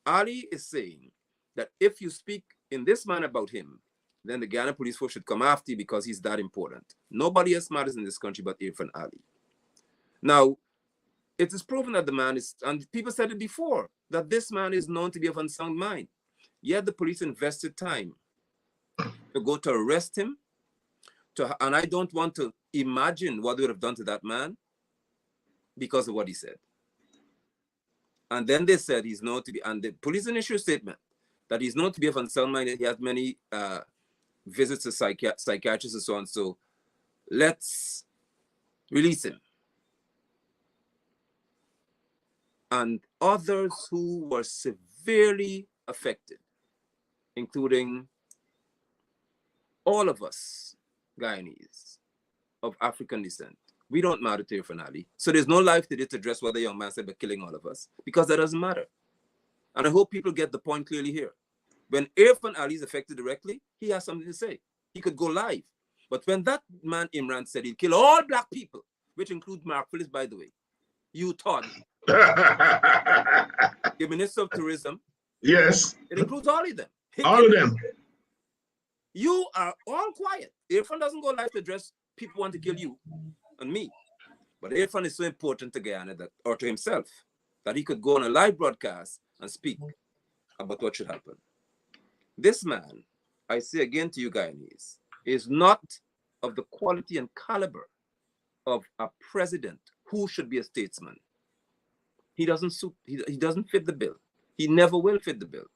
Ali is saying that if you speak in this manner about him, then the Guyana police force should come after you because he's that important. Nobody else matters in this country but Irfan Ali. Now, it is proven that the man is, and people said it before, that this man is known to be of unsound mind. Yet the police invested time to go to arrest him, and I don't want to imagine what they would have done to that man because of what he said. And then they said he's known to be, and the police issued a statement that he's known to be of unsound mind. He has many visits to psychiatrists and so on. So let's release him. And others who were severely affected, including all of us Guyanese of African descent. We don't matter to Irfan Ali. So there's no life to address what the young man said about killing all of us, because that doesn't matter. And I hope people get the point clearly here. When Irfan Ali is affected directly, he has something to say. He could go live. But when that man Imran said he'd kill all black people, which includes Mark Phillips, by the way, you thought the Minister of Tourism. Yes. It includes all of them. All of them. You are all quiet. Irfan doesn't go live to address people who want to kill you and me. But Irfan is so important to Guyana that, or to himself, that he could go on a live broadcast and speak about what should happen. This man, I say again to you Guyanese, is not of the quality and caliber of a president who should be a statesman. He doesn't suit, he doesn't fit the bill. He never will fit the bill.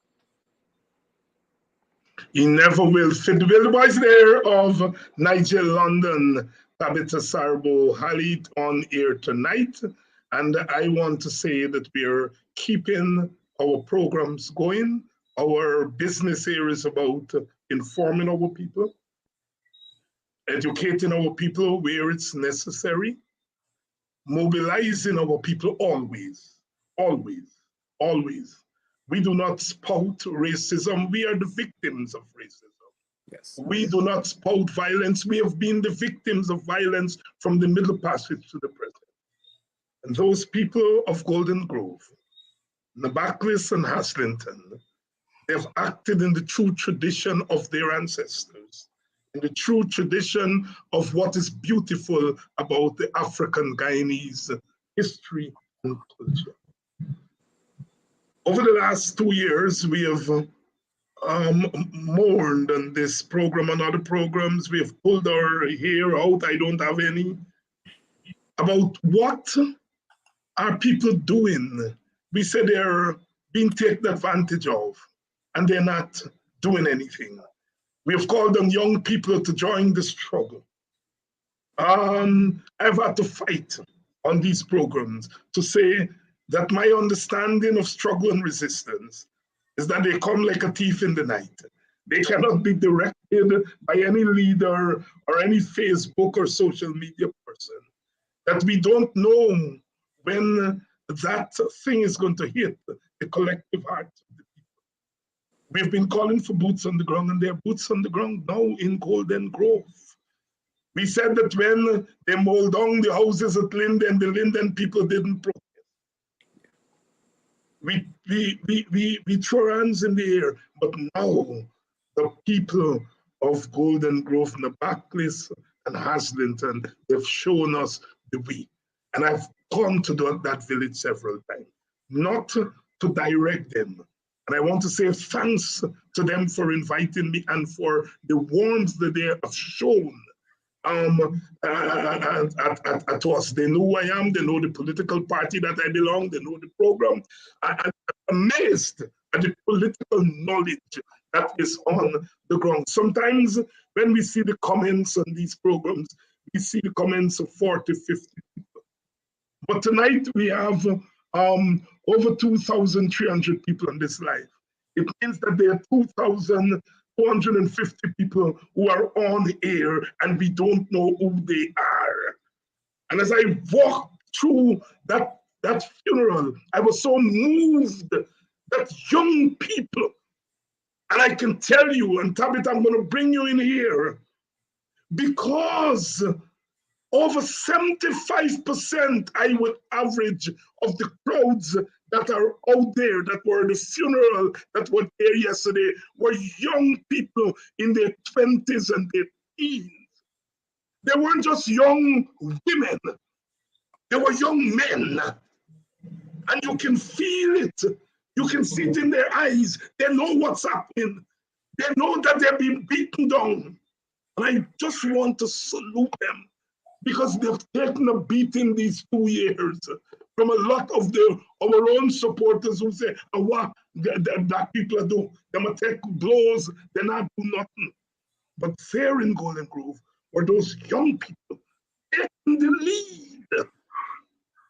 He never will fit the bill. The voice there of Nigel London, Tabitha Sarbo Halit on air tonight. And I want to say that we're keeping our programs going. Our business here is about informing our people, educating our people where it's necessary, mobilizing our people always, always, always. We do not spout racism. We are the victims of racism. Yes. We do not spout violence. We have been the victims of violence from the Middle Passage to the present. And those people of Golden Grove, Nabaklis and Haslington, they've acted in the true tradition of their ancestors, in the true tradition of what is beautiful about the African Guyanese history and culture. Over the last 2 years, we have mourned on this program and other programs. We have pulled our hair out, I don't have any, about what are people doing. We say they're being taken advantage of and they're not doing anything. We have called on young people to join the struggle. I've had to fight on these programs to say that my understanding of struggle and resistance is that they come like a thief in the night. They cannot be directed by any leader or any Facebook or social media person. That we don't know when that thing is going to hit the collective heart of the people. We've been calling for boots on the ground, and there are boots on the ground now in Golden Grove. We said that when they mowed down the houses at Linden, the Linden people didn't protest. We throw our hands in the air, but now the people of Golden Grove, Nabaklis and Haslington, they've shown us the way. And I've gone to that village several times, not to direct them. And I want to say thanks to them for inviting me and for the warmth that they have shown at us. They know who I am, they know the political party that I belong, they know the program. I'm amazed at the political knowledge that is on the ground. Sometimes when we see the comments on these programs, we see the comments of 40, 50 people. But tonight we have over 2,300 people on this live. It means that there are 2,250 people who are on air and we don't know who they are. And as I walked through that funeral, I was so moved that young people, and I can tell you, and Tabitha, I'm going to bring you in here, because over 75%, I would average, of the crowds that are out there, that were at the funeral, that were there yesterday, were young people in their 20s and their teens. They weren't just young women, they were young men. And you can feel it. You can see it in their eyes. They know what's happening. They know that they're being beaten down. And I just want to salute them, because they've taken a beating these 2 years from a lot of our own supporters who say, what that people do. They might take blows, they not do nothing. But there in Golden Grove were those young people taking the lead.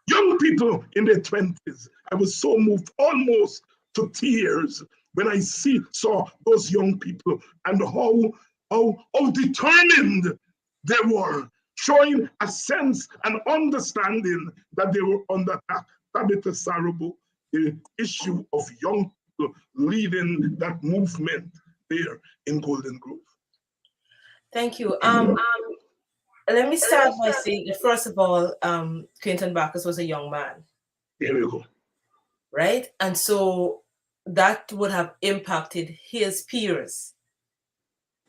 Young people in their 20s. I was so moved almost to tears when I saw those young people and how determined they were, showing a sense and understanding that they were under attack. Tabitha Sarabo, the issue of young people leading that movement there in Golden Grove. Thank you. Let me start by saying that, first of all, Quentin Bacchus was a young man. There we go. Right? And so that would have impacted his peers.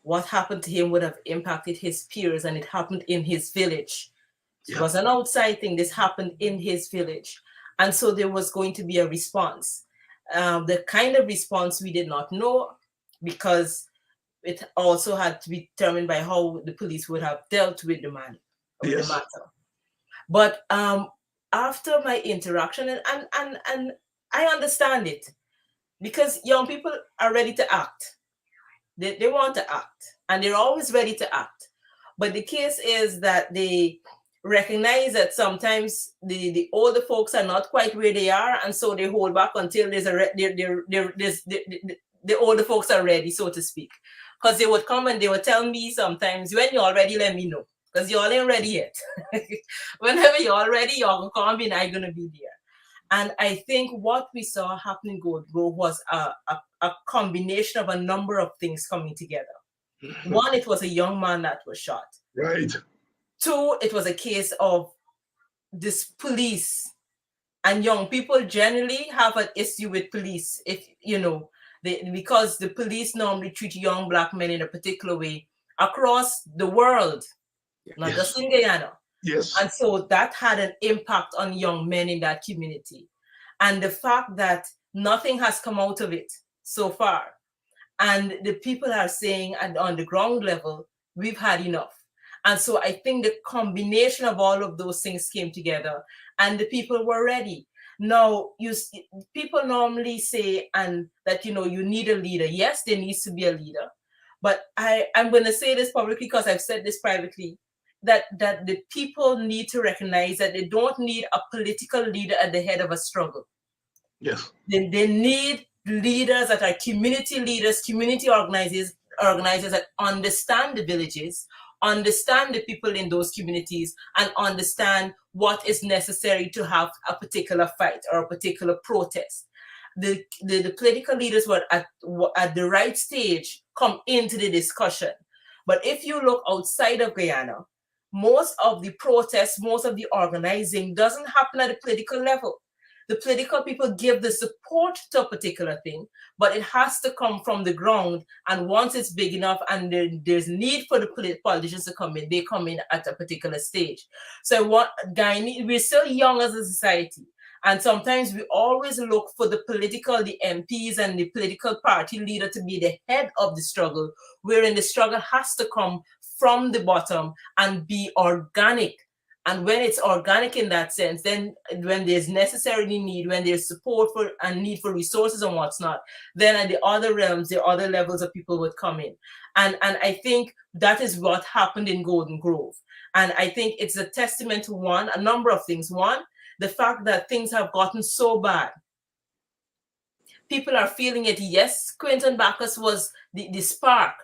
What happened to him would have impacted his peers, and it happened in his village. It was an outside thing. This happened in his village. And so there was going to be a response. The kind of response we did not know, because it also had to be determined by how the police would have dealt with the man, the matter. But after my interaction, and I understand it, because young people are ready to act. They want to act, and they're always ready to act. But the case is that they recognize that sometimes the older folks are not quite where they are, and so they hold back until the older folks are ready, so to speak. Because they would come and they would tell me sometimes, when you're ready, let me know. Because you all ain't ready yet. Whenever you're all ready, you're going to come and I'm going to be there. And I think what we saw happening in Gold Grove was a combination of a number of things coming together. One, it was a young man that was shot. Right. Two, it was a case of this police, and young people generally have an issue with police. If you know, because the police normally treat young Black men in a particular way across the world, not just in Guyana. Yes. And so that had an impact on young men in that community. And the fact that nothing has come out of it so far, and the people are saying on the ground level, we've had enough. And so I think the combination of all of those things came together, and the people were ready. Now, people normally say that you need a leader. Yes, there needs to be a leader, but I'm going to say this publicly because I've said this privately, that the people need to recognize that they don't need a political leader at the head of a struggle. Yes. They need leaders that are community leaders, community organizers that understand the villages, understand the people in those communities, and understand what is necessary to have a particular fight or a particular protest. The political leaders were at the right stage come into the discussion. But if you look outside of Guyana, most of the protests, most of the organizing doesn't happen at the political level. The political people give the support to a particular thing, but it has to come from the ground. And once it's big enough and there's need for the politicians to come in, they come in at a particular stage. So we're still young as a society. And sometimes we always look for the MPs and the political party leader to be the head of the struggle, wherein the struggle has to come from the bottom and be organic. And when it's organic in that sense, then when there's necessarily need, when there's support for and need for resources and what's not, then at the other realms, the other levels of people would come in. And I think that is what happened in Golden Grove. And I think it's a testament to a number of things. One, the fact that things have gotten so bad. People are feeling it. Yes, Quentin Bacchus was the spark,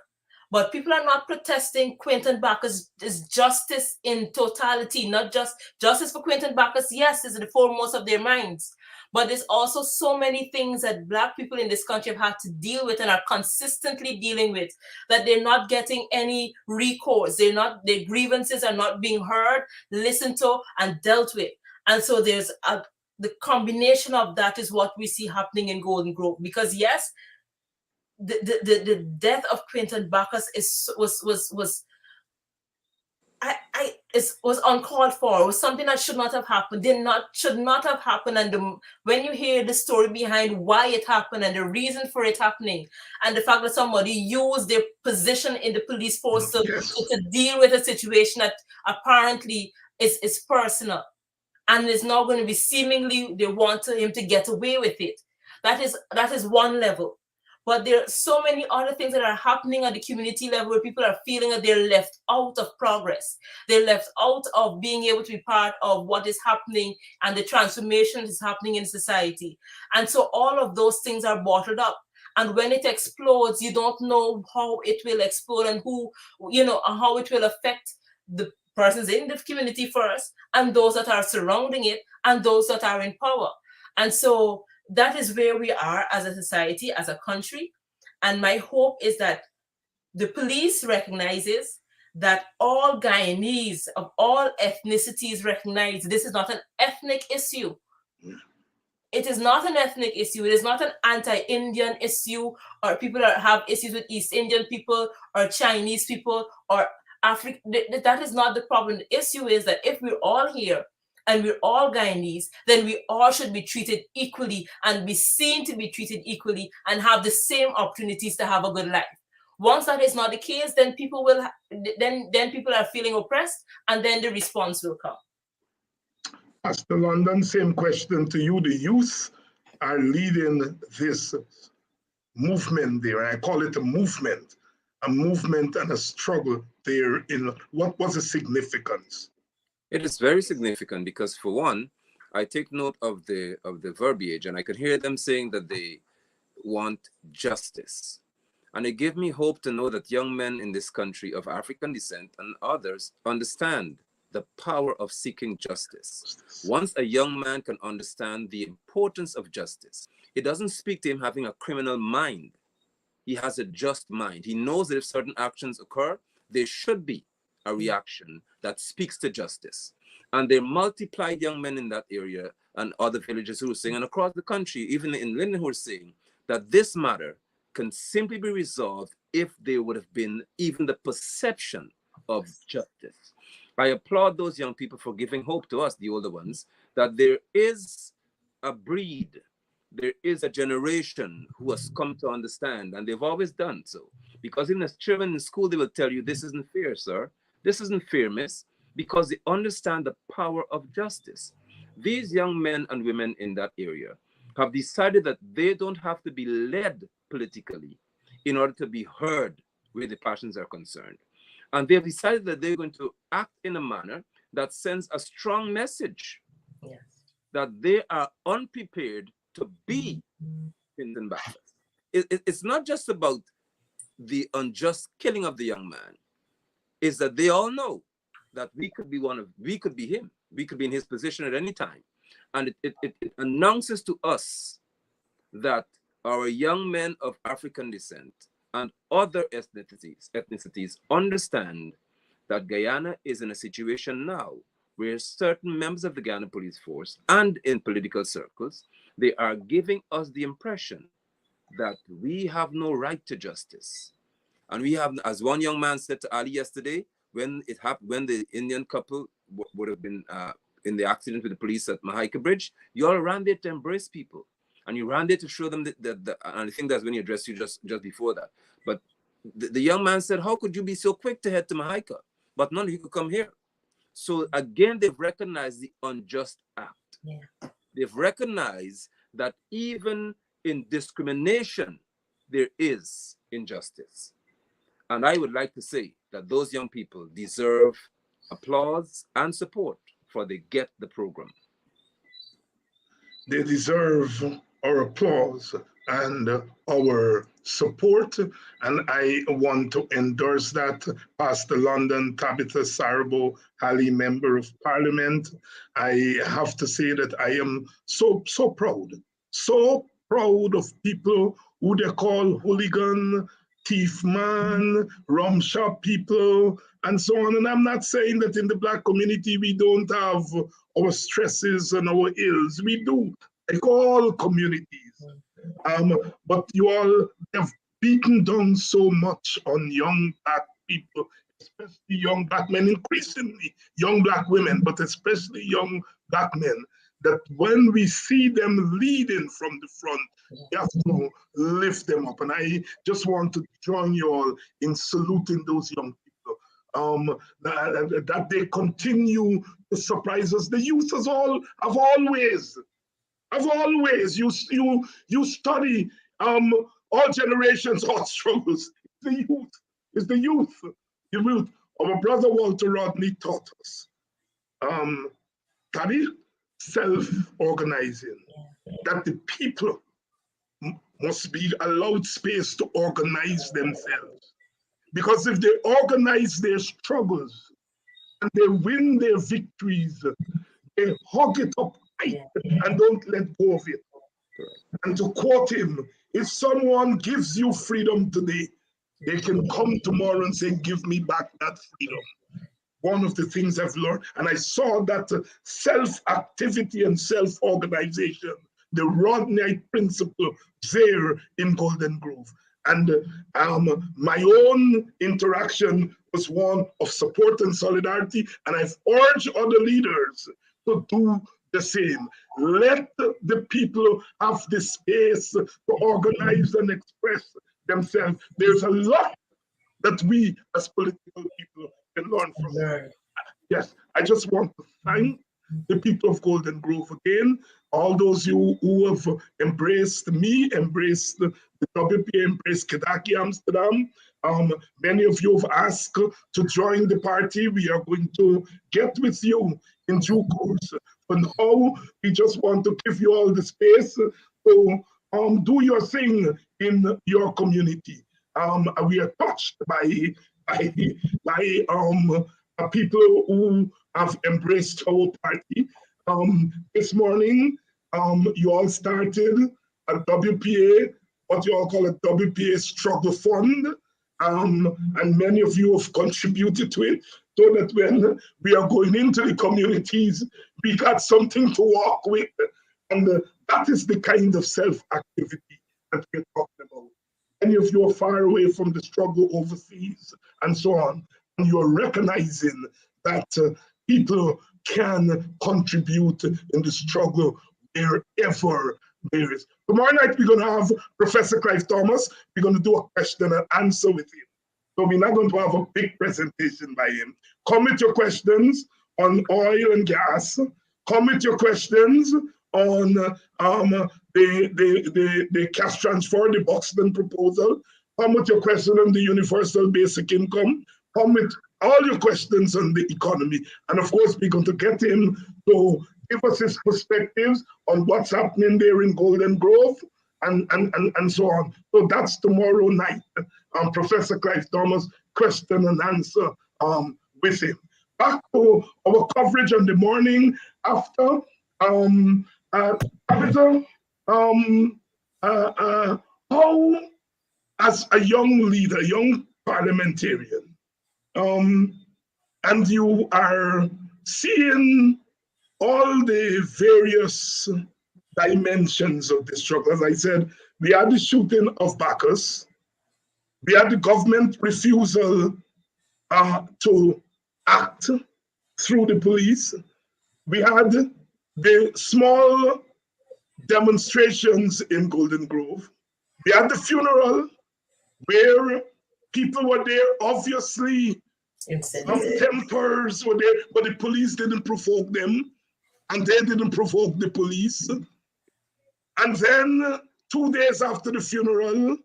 but people are not protesting Quentin Bacchus' justice in totality, not just justice for Quentin Bacchus. Yes, is the foremost of their minds. But there's also so many things that Black people in this country have had to deal with and are consistently dealing with, that they're not getting any recourse. Their grievances are not being heard, listened to, and dealt with. And so there's the combination of that is what we see happening in Golden Grove. Because yes, the death of Quentin Bacchus was uncalled for. It was something that should not have happened. Should not have happened. And when you hear the story behind why it happened and the reason for it happening, and the fact that somebody used their position in the police force to deal with a situation that apparently is personal, and it's not going to be seemingly they want him to get away with it. That is one level. But there are so many other things that are happening at the community level where people are feeling that they're left out of progress. They're left out of being able to be part of what is happening and the transformation that is happening in society. And so all of those things are bottled up. And when it explodes, you don't know how it will explode and how it will affect the persons in the community first, and those that are surrounding it, and those that are in power. And so that is where we are as a society, as a country. And my hope is that the police recognizes that all Guyanese of all ethnicities recognize this is not an ethnic issue. It is not an ethnic issue. It is not an anti-Indian issue, or people that have issues with East Indian people or Chinese people or Africa. That is not the problem. The issue is that if we're all here and we're all Guyanese, then we all should be treated equally and be seen to be treated equally and have the same opportunities to have a good life. Once that is not the case, then people are feeling oppressed, and then the response will come. Pastor London, same question to you. The youth are leading this movement there. I call it a movement and a struggle there. What was the significance? It is very significant because, for one, I take note of the verbiage, and I could hear them saying that they want justice. And it gave me hope to know that young men in this country of African descent and others understand the power of seeking justice. Once a young man can understand the importance of justice, it doesn't speak to him having a criminal mind. He has a just mind. He knows that if certain actions occur, there should be a reaction that speaks to justice. And they multiplied young men in that area and other villages who were saying, and across the country, even in Linden, who were saying that this matter can simply be resolved if there would have been even the perception of justice. I applaud those young people for giving hope to us, the older ones, that there is a breed, there is a generation who has come to understand, and they've always done so. Because even as children in school, they will tell you, this isn't fair, sir. This isn't fair, miss, because they understand the power of justice. These young men and women in that area have decided that they don't have to be led politically in order to be heard where the passions are concerned. And they've decided that they're going to act in a manner that sends a strong message that they are unprepared to be in battle. It's not just about the unjust killing of the young man. It's that they all know that we could be him. We could be in his position at any time. And it announces to us that our young men of African descent and other ethnicities understand that Guyana is in a situation now where certain members of the Guyana police force and in political circles, they are giving us the impression that we have no right to justice. And we have, as one young man said to Ali yesterday, when it happened, when the Indian couple would have been in the accident with the police at Mahaika Bridge, you all ran there to embrace people. And you ran there to show them that and I think that's when he addressed you just before that. But the young man said, how could you be so quick to head to Mahaika? But none of you could come here. So again, they've recognized the unjust act. Yeah. They've recognized that even in discrimination, there is injustice. And I would like to say that those young people deserve applause and support for they get the program. They deserve our applause and our support. And I want to endorse that. Pastor London, Tabitha Sarabo, Halley, Member of Parliament. I have to say that I am so proud of people who they call hooligan, thief man, rum shop people, and so on. And I'm not saying that in the Black community we don't have our stresses and our ills. We do, like all communities. But you all have beaten down so much on young Black people, especially young Black men, increasingly young Black women, but especially young Black men, that when we see them leading from the front, we have to lift them up. And I just want to join you all in saluting those young people. That they continue to surprise us. The youth have always, you study all generations, all struggles. It's the youth. Our brother Walter Rodney taught us. Study, self-organizing, that the people must be allowed space to organize themselves. Because if they organize their struggles and they win their victories, they hug it up tight and don't let go of it. And to quote him, if someone gives you freedom today, they can come tomorrow and say, give me back that freedom. One of the things I've learned, and I saw that self-activity and self-organization, the Rodneyite principle there in Golden Grove. And my own interaction was one of support and solidarity, and I've urged other leaders to do the same. Let the people have the space to organize and express themselves. There's a lot that we as political people can learn from them. Yes, I just want to thank the people of Golden Grove again. all those who have embraced me, embraced the WPA, embraced Kedaki Amsterdam. Many of you have asked to join the party. We are going to get with you in due course. For now, we just want to give you all the space to do your thing in your community. We are touched by people who have embraced our party. This morning, you all started a WPA, what you all call a WPA struggle fund, and many of you have contributed to it, so that when we are going into the communities, we got something to walk with. And that is the kind of self-activity that we're talking about. Many of you are far away from the struggle overseas and so on, and you're recognizing that people can contribute in the struggle wherever there is. Tomorrow night, we're going to have Professor Clive Thomas. We're going to do a question and answer with him. So we're not going to have a big presentation by him. Come with your questions on oil and gas. Come with your questions on the cash transfer, the Buxton proposal. Come with your question on the universal basic income. Come with all your questions on the economy. And of course, we're going to get him to give us his perspectives on what's happening there in Golden Grove and so on. So that's tomorrow night. Professor Clive Thomas, question and answer with him. Back to our coverage on the morning after. Tabitha, how, as a young leader, young parliamentarian, and you are seeing all the various dimensions of the struggle. As I said, we had the shooting of Bacchus. We had the government refusal to act through the police. We had the small demonstrations in Golden Grove. We had the funeral where people were there, obviously, tempers were there, but the police didn't provoke them, and they didn't provoke the police. And then 2 days after the funeral,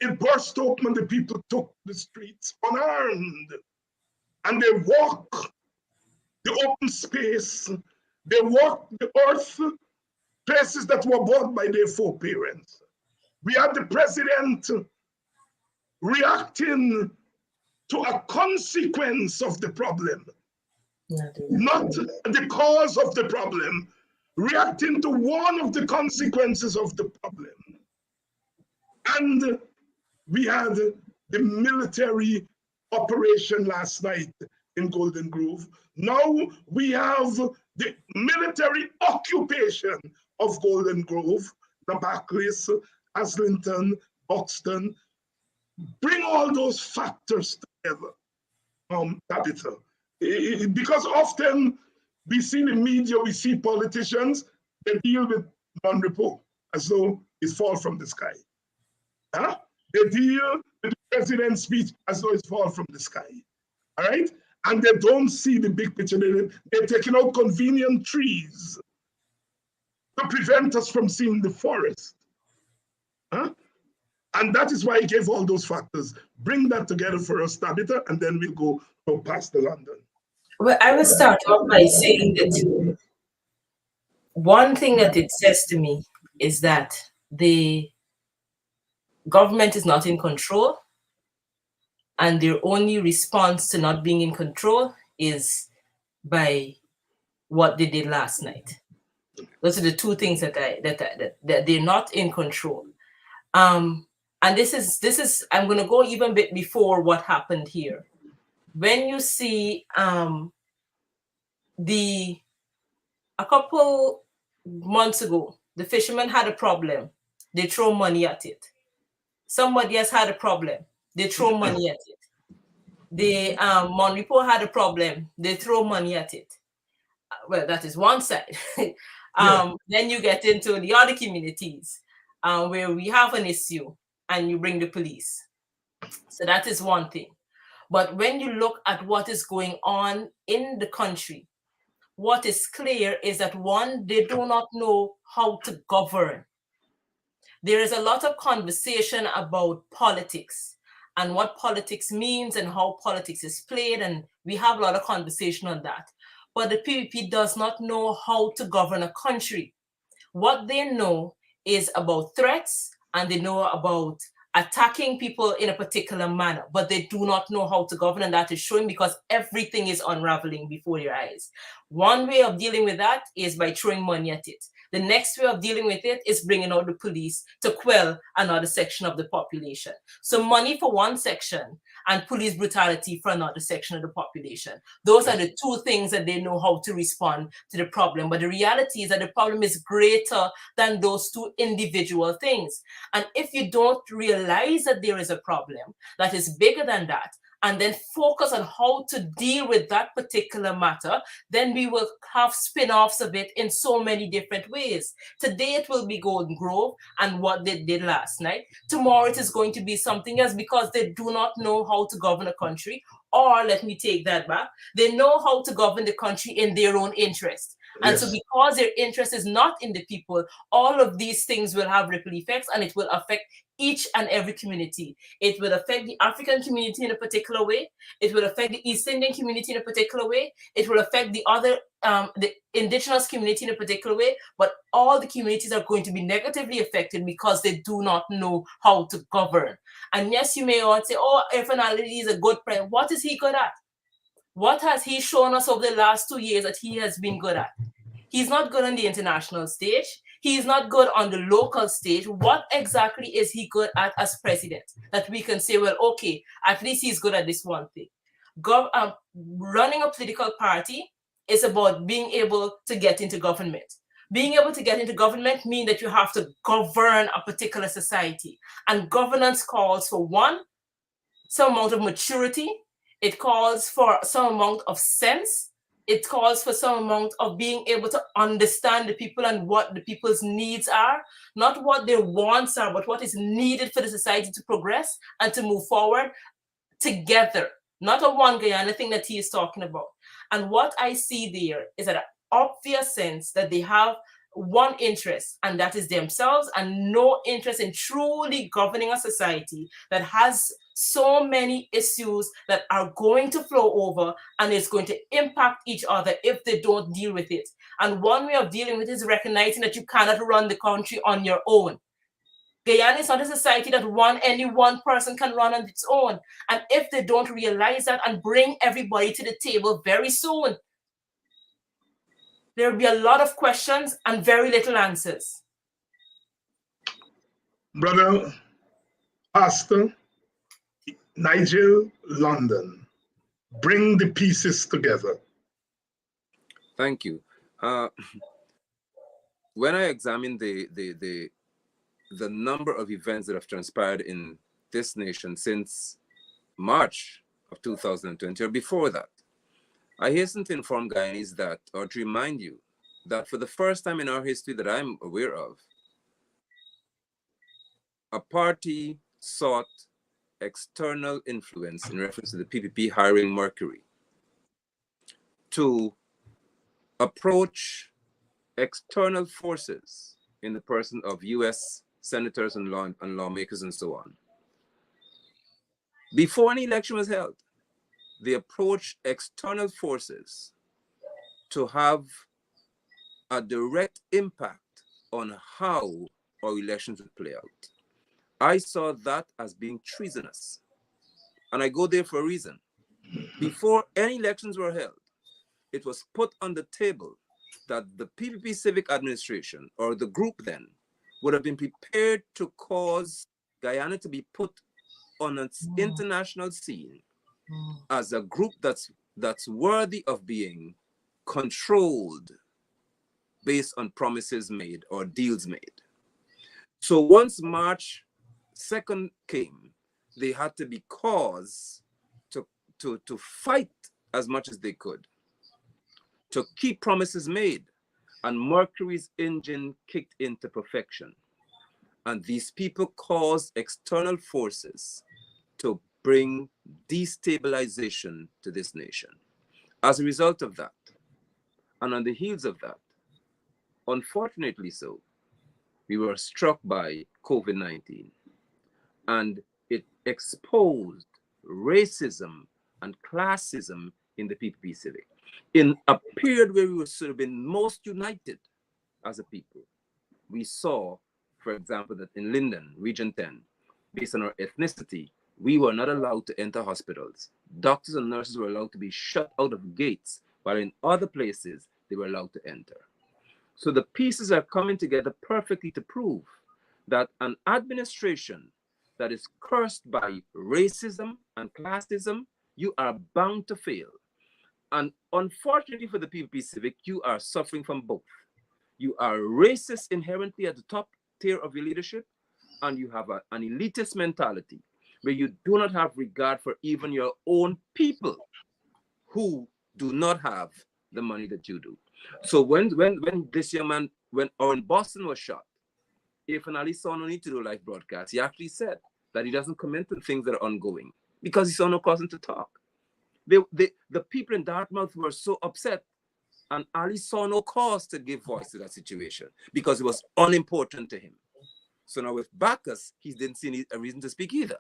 it burst open, the people took the streets unarmed, and they walked the open space, they walked the earth, places that were bought by their foreparents. We had the president reacting to a consequence of the problem, not the cause of the problem, reacting to one of the consequences of the problem. And we had the military operation last night in Golden Grove. Now we have the military occupation of Golden Grove, Nabaklis, Aslington, Buxton. Bring all those factors together, Tabitha. Because often we see the media, we see politicians, they deal with non-repos as though it's fall from the sky. Huh? They deal with the president's speech as though it's fall from the sky. All right? And they don't see the big picture. They're taking out convenient trees to prevent us from seeing the forest. Huh? And that is why he gave all those factors. Bring that together for us, Tabitha, and then we'll go to Pastor London. Well, I will start off by saying that one thing that it says to me is that the government is not in control, and their only response to not being in control is by what they did last night. Those are the two things that they're not in control. And this is I'm going to go even a bit before what happened here. When you see a couple months ago, the fishermen had a problem, they throw money at it. Somebody else had a problem, they throw money at it. The Monrepo had a problem, they throw money at it. Well, that is one side. Then you get into the other communities where we have an issue and you bring the police. So that is one thing. But when you look at what is going on in the country, what is clear is that one, they do not know how to govern. There is a lot of conversation about politics and what politics means and how politics is played, and we have a lot of conversation on that. But the PPP does not know how to govern a country. What they know is about threats, and they know about attacking people in a particular manner, but they do not know how to govern, and that is showing because everything is unraveling before your eyes. One way of dealing with that is by throwing money at it. The next way of dealing with it is bringing out the police to quell another section of the population. So money for one section and police brutality for another section of the population. Those are the two things that they know how to respond to the problem. But the reality is that the problem is greater than those two individual things. And if you don't realize that there is a problem that is bigger than that, and then focus on how to deal with that particular matter, then we will have spin-offs of it in so many different ways. Today it will be Golden Grove and what they did last night. Tomorrow it is going to be something else because they do not know how to govern a country. Or let me take that back. They know how to govern the country in their own interest. And so because their interest is not in the people, all of these things will have ripple effects and it will affect each and every community. It will affect the African community in a particular way. It will affect the East Indian community in a particular way. It will affect the other, the indigenous community in a particular way. But all the communities are going to be negatively affected because they do not know how to govern. And yes, you may all say, oh, Irfan Ali is a good president. What is he good at? What has he shown us over the last 2 years that he has been good at? He's not good on the international stage. He's not good on the local stage. What exactly is he good at as president? That we can say, well, okay, at least he's good at this one thing. Running a political party is about being able to get into government. Being able to get into government means that you have to govern a particular society. And governance calls for one, some amount of maturity. It calls for some amount of sense. It calls for some amount of being able to understand the people and what the people's needs are, not what their wants are, but what is needed for the society to progress and to move forward together, not a one Guyana thing that he is talking about. And what I see there is an obvious sense that they have one interest, and that is themselves, and no interest in truly governing a society that has so many issues that are going to flow over and is going to impact each other if they don't deal with it. And one way of dealing with it is recognizing that you cannot run the country on your own. Guyana is not a society that any one person can run on its own. And if they don't realize that and bring everybody to the table very soon, there will be a lot of questions and very little answers. Brother, Pastor, Nigel, London, bring the pieces together. Thank you. When I examine the number of events that have transpired in this nation since March of 2020 or before that, I hasten to inform Guyanese that, or to remind you, that for the first time in our history that I'm aware of, a party sought external influence in reference to the PPP hiring Mercury to approach external forces in the person of US senators and lawmakers and so on. Before an election was held, they approached external forces to have a direct impact on how our elections would play out. I saw that as being treasonous. And I go there for a reason. Before any elections were held, it was put on the table that the PPP Civic Administration, or the group then, would have been prepared to cause Guyana to be put on an international scene as a group that's worthy of being controlled based on promises made or deals made. So once March 2nd came, they had to be caused to fight as much as they could, to keep promises made, and Mercury's engine kicked into perfection. And these people caused external forces to bring destabilization to this nation. As a result of that, And on the heels of that, unfortunately so, we were struck by COVID-19, and it exposed racism and classism in the PPP Civic. In a period where we should have been most united as a people, we saw, for example, that in Linden, Region 10, based on our ethnicity, we were not allowed to enter hospitals. Doctors and nurses were allowed to be shut out of gates, while in other places, they were allowed to enter. So the pieces are coming together perfectly to prove that an administration that is cursed by racism and classism, you are bound to fail. And unfortunately for the PPP Civic, you are suffering from both. You are racist inherently at the top tier of your leadership, and you have an elitist mentality where you do not have regard for even your own people who do not have the money that you do. So when this young man, when Boston was shot, if an Ali saw no need to do live broadcast, he actually said that he doesn't comment on things that are ongoing because he saw no cause to talk. The people in Dartmouth were so upset, and Ali saw no cause to give voice to that situation because it was unimportant to him. So now with Bacchus, he didn't see a reason to speak either.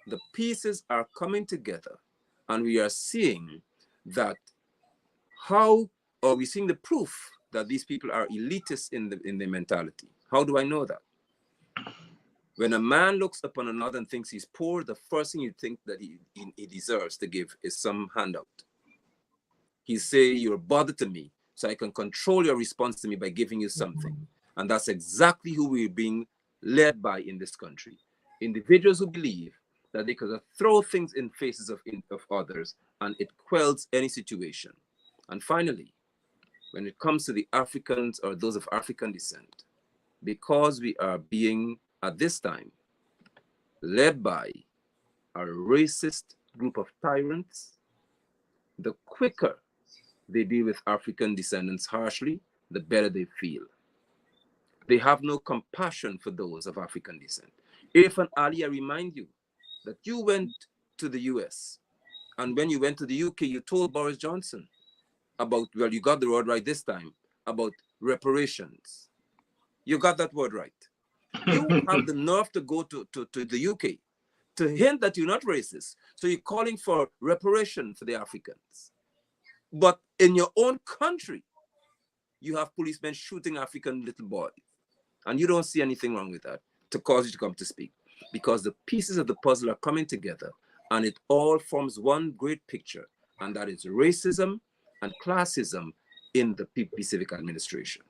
The pieces are coming together, and we are seeing that we're seeing the proof that these people are elitists in their mentality. How do I know that? When a man looks upon another and thinks he's poor, the first thing you think that he deserves to give is some handout. He say, you're a bother to me, so I can control your response to me by giving you something. And that's exactly who we're being led by in this country. Individuals who believe that they could throw things in faces of others, and it quells any situation. And finally, when it comes to the Africans or those of African descent, because we are being, at this time, led by a racist group of tyrants, the quicker they deal with African descendants harshly, the better they feel. They have no compassion for those of African descent. Irfan Ali, I remind you that you went to the US, and when you went to the UK, you told Boris Johnson about, well, you got the word right this time, about reparations. You got that word right. You have the nerve to go to the UK to hint that you're not racist. So you're calling for reparation for the Africans. But in your own country, you have policemen shooting African little boys. And you don't see anything wrong with that to cause you to come to speak. Because the pieces of the puzzle are coming together, and it all forms one great picture. And that is racism and classism in the PPP Civic Administration.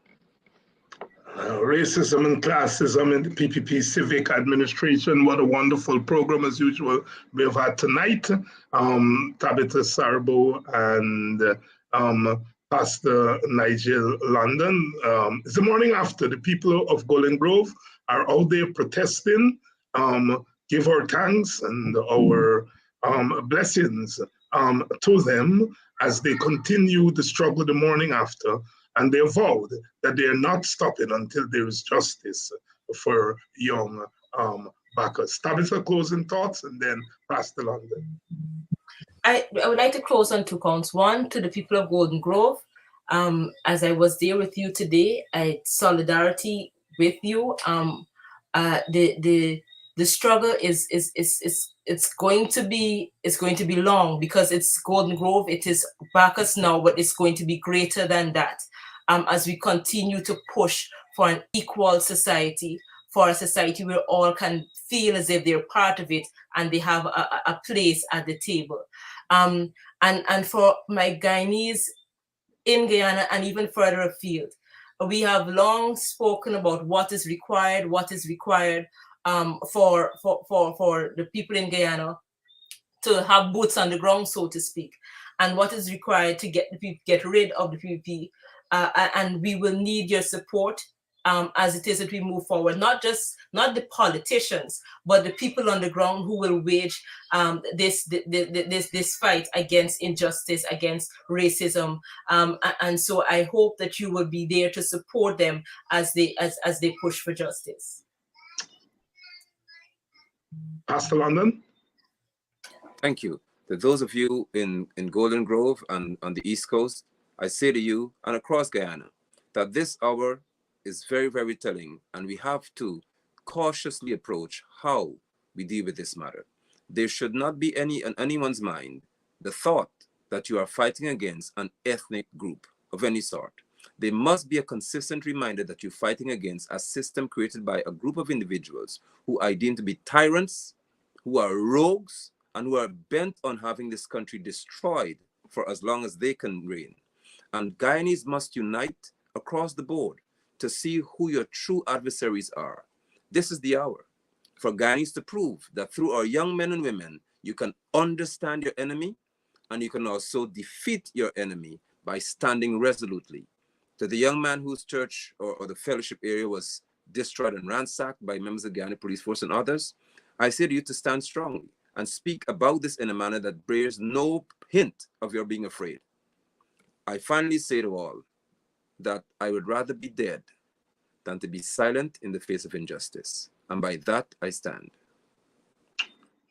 Racism and classism in the PPP Civic Administration. What a wonderful program, as usual, we have had tonight. Tabitha Sarbo and Pastor Nigel London. It's the morning after. The people of Golden Grove are out there protesting. Give our thanks and our blessings to them as they continue the struggle the morning after. And they vowed that they are not stopping until there is justice for young Bacchus. Tabitha, closing thoughts, and then Pastor London. I would like to close on 2 counts. One, to the people of Golden Grove. As I was there with you today, solidarity with you. The struggle is going to be long, because it's Golden Grove. It is Bacchus now, but it's going to be greater than that. As we continue to push for an equal society, for a society where all can feel as if they're part of it and they have a place at the table. And for my Guyanese in Guyana and even further afield, we have long spoken about what is required for the people in Guyana to have boots on the ground, so to speak, and what is required to get rid of the PPP. And we will need your support as it is that we move forward. Not the politicians, but the people on the ground who will wage this fight against injustice, against racism. And so I hope that you will be there to support them as they push for justice. Pastor London. Thank you. To those of you in Golden Grove and on the East Coast, I say to you and across Guyana that this hour is very, very telling, and we have to cautiously approach how we deal with this matter. There should not be any in anyone's mind the thought that you are fighting against an ethnic group of any sort. There must be a consistent reminder that you're fighting against a system created by a group of individuals who I deem to be tyrants, who are rogues, and who are bent on having this country destroyed for as long as they can reign. And Guyanese must unite across the board to see who your true adversaries are. This is the hour for Guyanese to prove that through our young men and women, you can understand your enemy and you can also defeat your enemy by standing resolutely. To the young man whose church or the fellowship area was destroyed and ransacked by members of the Guyana Police Force and others, I say to you to stand strongly and speak about this in a manner that bears no hint of your being afraid. I finally say to all that I would rather be dead than to be silent in the face of injustice. And by that, I stand.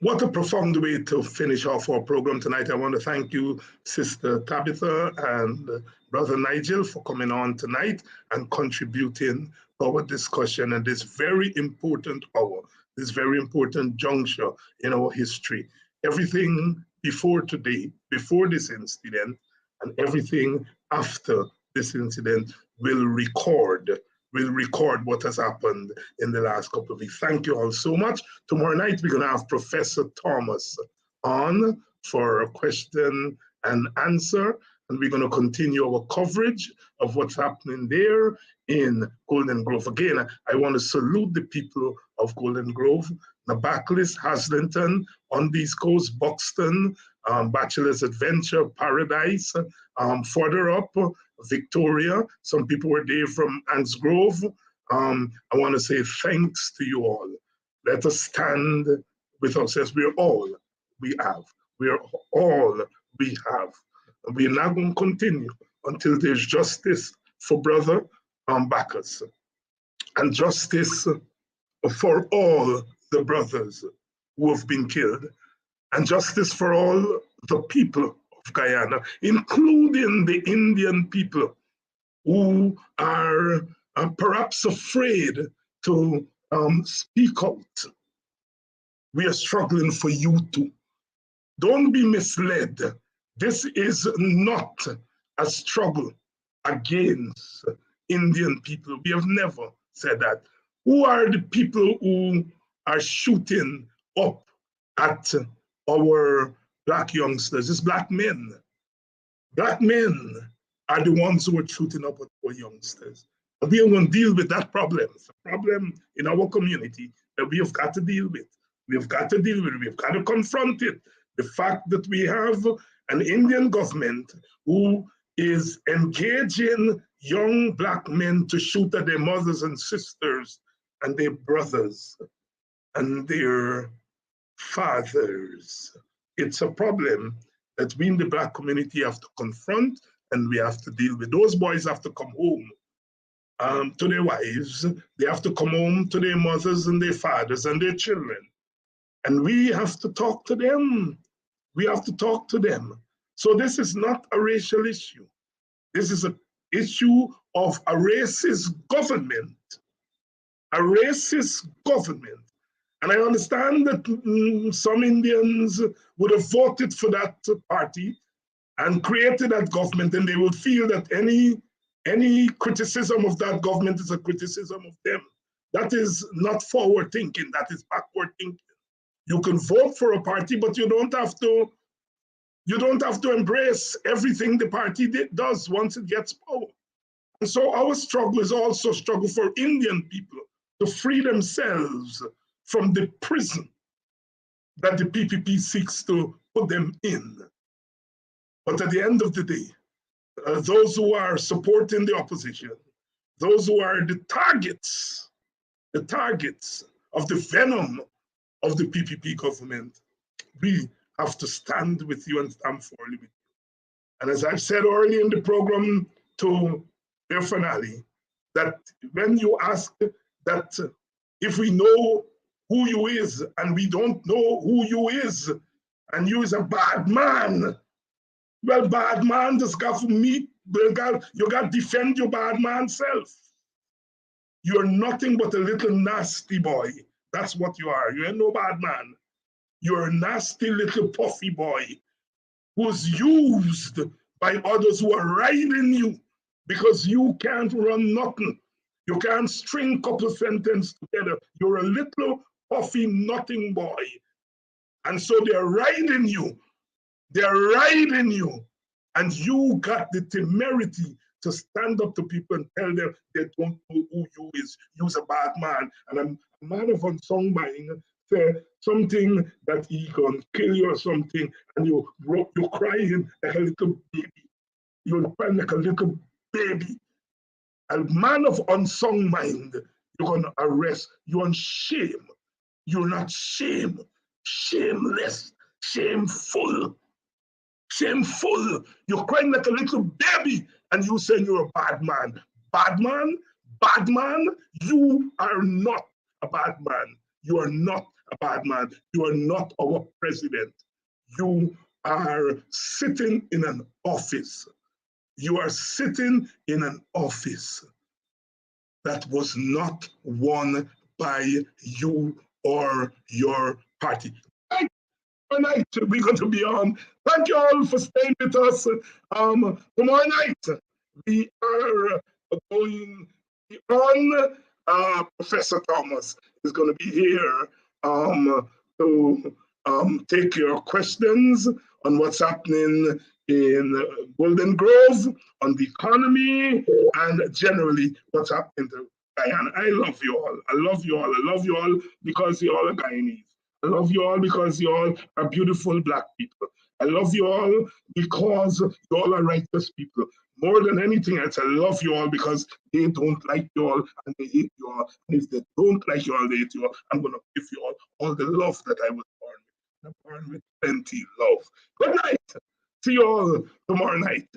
What a profound way to finish off our program tonight. I want to thank you, Sister Tabitha and Brother Nigel, for coming on tonight and contributing to our discussion at this very important hour, this very important juncture in our history. Everything before today, before this incident, and everything after this incident will record what has happened in the last couple of weeks. Thank you all so much. Tomorrow night, we're going to have Professor Thomas on for a question and answer, and we're going to continue our coverage of what's happening there in Golden Grove. Again, I want to salute the people of Golden Grove, Nabaklis, Haslington, on the East Coast, Buxton, Bachelor's Adventure, Paradise, further up, Victoria. Some people were there from Anns Grove. I want to say thanks to you all. Let us stand with ourselves. We are all we have. We are all we have. And we are not going to continue until there's justice for Brother Bacchus and justice for all the brothers who have been killed, and justice for all the people of Guyana, including the Indian people who are perhaps afraid to speak out. We are struggling for you too. Don't be misled. This is not a struggle against Indian people. We have never said that. Who are the people who are shooting up at our Black youngsters? It's Black men. Black men are the ones who are shooting up at our youngsters. And we are going to deal with that problem. It's a problem in our community that we have got to deal with. We have got to deal with it. We have got to confront it. The fact that we have an Indian government who is engaging young Black men to shoot at their mothers and sisters and their brothers and their fathers. It's a problem that we in the Black community have to confront, and we have to deal with. Those boys have to come home to their wives. They have to come home to their mothers and their fathers and their children. And we have to talk to them. We have to talk to them. So this is not a racial issue. This is an issue of a racist government. A racist government. And I understand that some Indians would have voted for that party and created that government, and they would feel that any criticism of that government is a criticism of them. That is not forward thinking, that is backward thinking. You can vote for a party, but you don't have to embrace everything the party does once it gets power. And so our struggle is also a struggle for Indian people to free themselves from the prison that the PPP seeks to put them in. But at the end of the day, those who are supporting the opposition, those who are the targets of the venom of the PPP government, we have to stand with you and stand firmly with you. And as I've said early in the program to their finale, that when you ask that if we know who you is and we don't know who you is, and you is a bad man, well, bad man just got to meet You got to defend your bad man self. You're nothing but a little nasty boy. That's what you are. You ain't no bad man. You're a nasty little puffy boy who's used by others who are riding you because you can't run nothing. You can't string couple sentences together. You're a little puffy nothing boy. And so they're riding you. They're riding you. And you got the temerity to stand up to people and tell them they don't know who you is. You's a bad man. And a man of unsung mind say something that he can kill you or something, and you're crying like a little baby. You're crying like a little baby. A man of unsung mind, you're gonna arrest. You're on shame. You're not shame. Shameless. Shameful. Shameful. You're crying like a little baby and you saying you're a bad man. Bad man? Bad man? You are not a bad man. You are not a bad man. You are not our president. You are sitting in an office. You are sitting in an office that was not won by you or your party. Tonight we're going to be on. Thank you all for staying with us. Tomorrow night we are going on. Professor Thomas is going to be here to take your questions on what's happening in Golden Grove, on the economy, and generally what's happening to Guyana. I love you all. I love you all. I love you all because you all are Guyanese. I love you all because you all are beautiful Black people. I love you all because you all are righteous people. More than anything else, I love you all because they don't like you all and they hate you all. And if they don't like you all, they hate you all, I'm going to give you all the love that I was born with. I'm born with plenty of love. Good night. See you all tomorrow night.